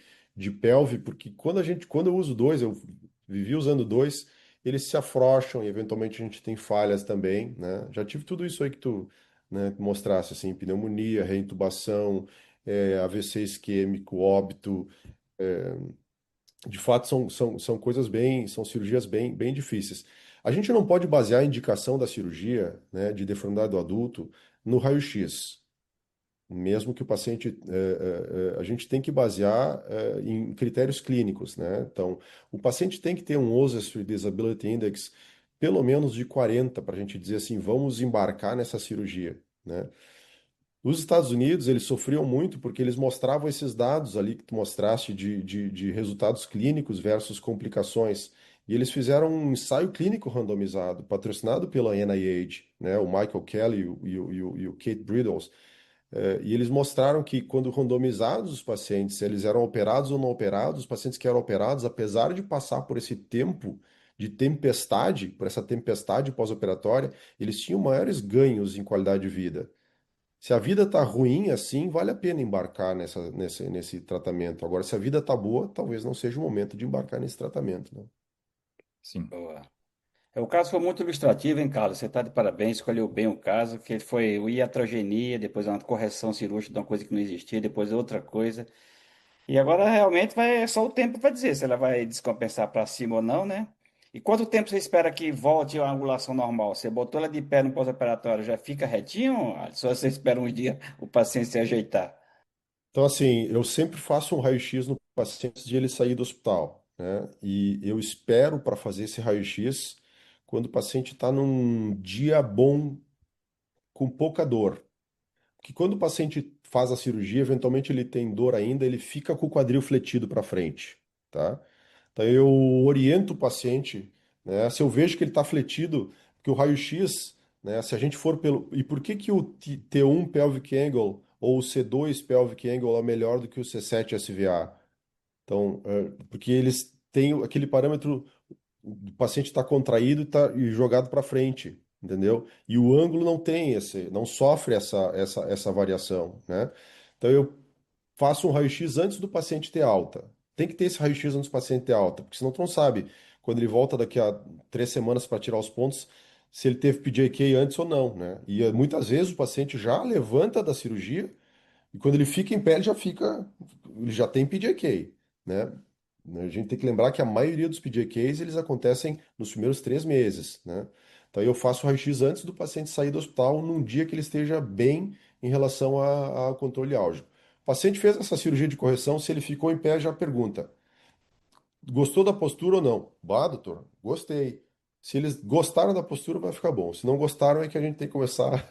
pelve, porque quando eu uso dois, eu vivi usando dois, eles se afrouxam e eventualmente a gente tem falhas também, né? Já tive tudo isso aí que tu, né, mostrasse, assim, pneumonia, reintubação, AVC isquêmico, óbito, é, de fato, são coisas são cirurgias bem difíceis. A gente não pode basear a indicação da cirurgia, né, de deformidade do adulto no raio-x. Mesmo que o paciente, a gente tem que basear em critérios clínicos, né? Então, o paciente tem que ter um Oswestry Disability Index pelo menos de 40 para a gente dizer assim, vamos embarcar nessa cirurgia, né? Os Estados Unidos, eles sofriam muito porque eles mostravam esses dados ali que tu mostraste de resultados clínicos versus complicações. E eles fizeram um ensaio clínico randomizado, patrocinado pela NIH, né? O Michael Kelly e o Kate Brittles. E eles mostraram que quando randomizados os pacientes, se eles eram operados ou não operados, os pacientes que eram operados, apesar de passar por esse tempo de tempestade, por essa tempestade pós-operatória, eles tinham maiores ganhos em qualidade de vida. Se a vida tá ruim assim, vale a pena embarcar nesse tratamento. Agora, se a vida tá boa, talvez não seja o momento de embarcar nesse tratamento, né? Sim. Boa. O caso foi muito ilustrativo, hein, Carlos? Você está de parabéns, escolheu bem o caso, que foi o iatrogenia, depois uma correção cirúrgica de uma coisa que não existia, depois outra coisa. E agora realmente vai só o tempo para dizer se ela vai descompensar para cima ou não, né? E quanto tempo você espera que volte à angulação normal? Você botou ela de pé no pós-operatório, já fica retinho? Só você espera um dia o paciente se ajeitar. Então, assim, eu sempre faço um raio-x no paciente antes de ele sair do hospital, né? E eu espero para fazer esse raio-x quando o paciente está num dia bom, com pouca dor. Porque quando o paciente faz a cirurgia, eventualmente ele tem dor ainda, ele fica com o quadril fletido para frente, tá? Então eu oriento o paciente, né? Se eu vejo que ele está fletido, que o raio-x, né? Se a gente for pelo. E por que que o T1 pelvic angle ou o C2 pelvic angle é melhor do que o C7 SVA? Então, porque eles têm aquele parâmetro, o paciente está contraído e, e jogado para frente, entendeu? E o ângulo não tem não sofre essa variação, né? Então eu faço um raio-x antes do paciente ter alta. Tem que ter esse raio-x antes do paciente ter alta, porque senão tu não sabe, quando ele volta daqui a 3 semanas para tirar os pontos, se ele teve PJK antes ou não, né? E muitas vezes o paciente já levanta da cirurgia e quando ele fica em pé, ele já tem PJK, né? A gente tem que lembrar que a maioria dos PJKs, eles acontecem nos primeiros 3 meses, né? Então eu faço o raio-x antes do paciente sair do hospital, num dia que ele esteja bem em relação ao controle álgico. O paciente fez essa cirurgia de correção, se ele ficou em pé, já pergunta: gostou da postura ou não? Bah, doutor, gostei. Se eles gostaram da postura, vai ficar bom. Se não gostaram, é que a gente tem que começar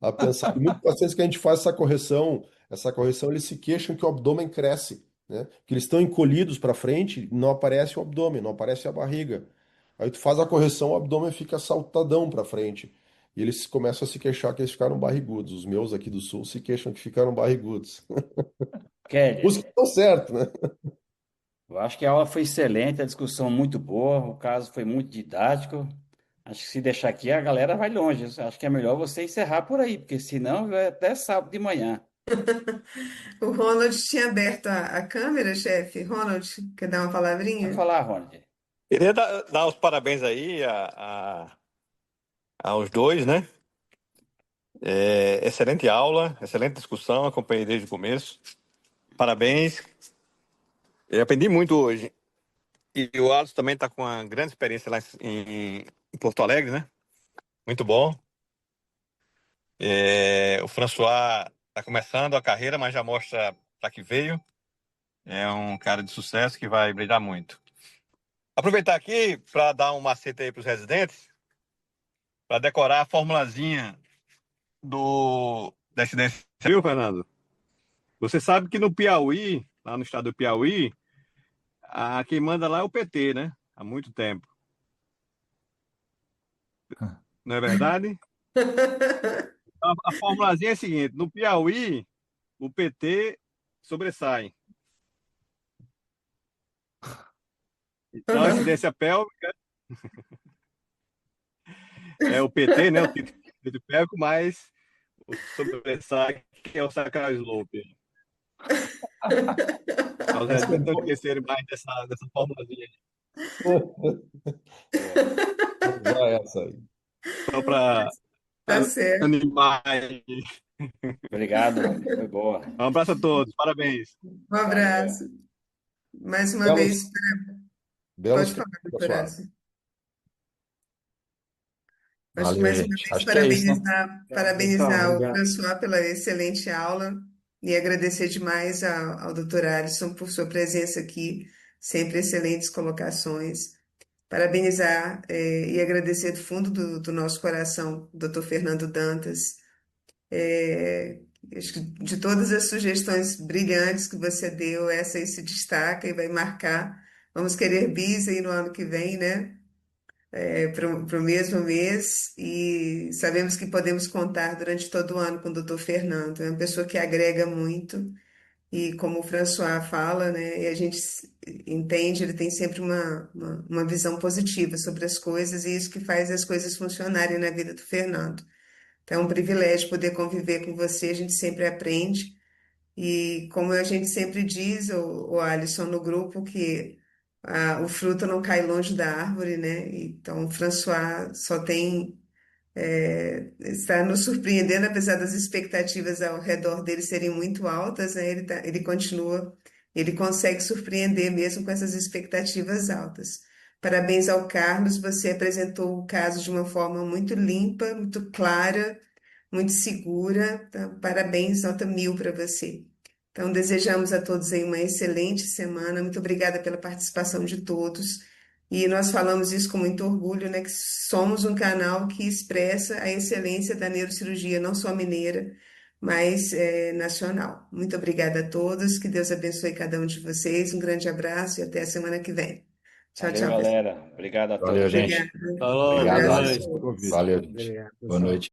a pensar. E muitos pacientes que a gente faz essa correção, eles se queixam que o abdômen cresce, né? Que eles estão encolhidos para frente, não aparece o abdômen, não aparece a barriga. Aí tu faz a correção, o abdômen fica saltadão para frente. E eles começam a se queixar que eles ficaram barrigudos. Os meus aqui do sul se queixam que ficaram barrigudos. Os Kelly, que estão certo, né? eu acho que a aula foi excelente, a discussão muito boa, o caso foi muito didático. Acho que se deixar aqui, a galera vai longe. Acho que é melhor você encerrar por aí, porque senão vai até sábado de manhã. O Ronald tinha aberto a câmera, chefe. Ronald, quer dar uma Pode palavrinha? falar, Ronald. Queria dar os parabéns aí aos dois, né? Excelente aula, excelente discussão, acompanhei desde o começo. Parabéns. Eu aprendi muito hoje. E o Alisson também está com uma grande experiência lá em Porto Alegre, né? Muito bom. O François está começando a carreira, mas já mostra para que veio. É um cara de sucesso que vai brilhar muito. Aproveitar aqui para dar um macete aí para os residentes, para decorar a formulazinha da incidência. Viu, Fernando? Você sabe que no Piauí, lá no estado do Piauí, quem manda lá é o PT, né? Há muito tempo. Não é verdade? A formulazinha é a seguinte: no Piauí, o PT sobressai. Então, a incidência pélvica é o PT, né? O título pélvico, mas o sobressai, que é o sacral slope. Para os Essa é residentes não boa. esquecerem mais dessa formulazinha. Vou usar essa aí. Só para Tá certo. animar. Obrigado, Ronald. Foi boa. Um abraço a todos. Parabéns. Um Valeu. abraço. Mais uma Belos, vez, belos pode falar, doutora. pessoal. Acho que Valeu, mais uma gente. vez Acho que é isso, né? Obrigado, pessoal. parabenizar o Obrigado. François pela excelente aula e agradecer demais ao Dr. Alisson por sua presença aqui, sempre excelentes colocações. Parabenizar, e agradecer do fundo do nosso coração, o Dr. Fernando Dantas. É, acho que de todas as sugestões brilhantes que você deu, essa aí se destaca e vai marcar. Vamos querer bis aí no ano que vem, né? Para o mesmo mês, e sabemos que podemos contar durante todo o ano com o Dr. Fernando. É uma pessoa que agrega muito, e como o François fala, né, e a gente entende, ele tem sempre uma visão positiva sobre as coisas, e isso que faz as coisas funcionarem na vida do Fernando. Então, é um privilégio poder conviver com você, a gente sempre aprende. E como a gente sempre diz, o Alisson, no grupo, que o fruto não cai longe da árvore, né? Então, o François só tem, está nos surpreendendo, apesar das expectativas ao redor dele serem muito altas, né? Ele continua, ele consegue surpreender mesmo com essas expectativas altas. Parabéns ao Carlos, você apresentou o caso de uma forma muito limpa, muito clara, muito segura. Tá? Parabéns, nota 1000 para você. Então, desejamos a todos aí uma excelente semana. Muito obrigada pela participação de todos. E nós falamos isso com muito orgulho, né? Que somos um canal que expressa a excelência da neurocirurgia, não só mineira, mas nacional. Muito obrigada a todos. Que Deus abençoe cada um de vocês. Um grande abraço e até a semana que vem. Tchau, Valeu, tchau, pessoal. galera. Obrigado a Valeu, todos. gente. Obrigada. Um Falou, boa Obrigado, abraço a Alisson. noite. todos. Valeu, gente. Obrigado, Boa pessoal. noite.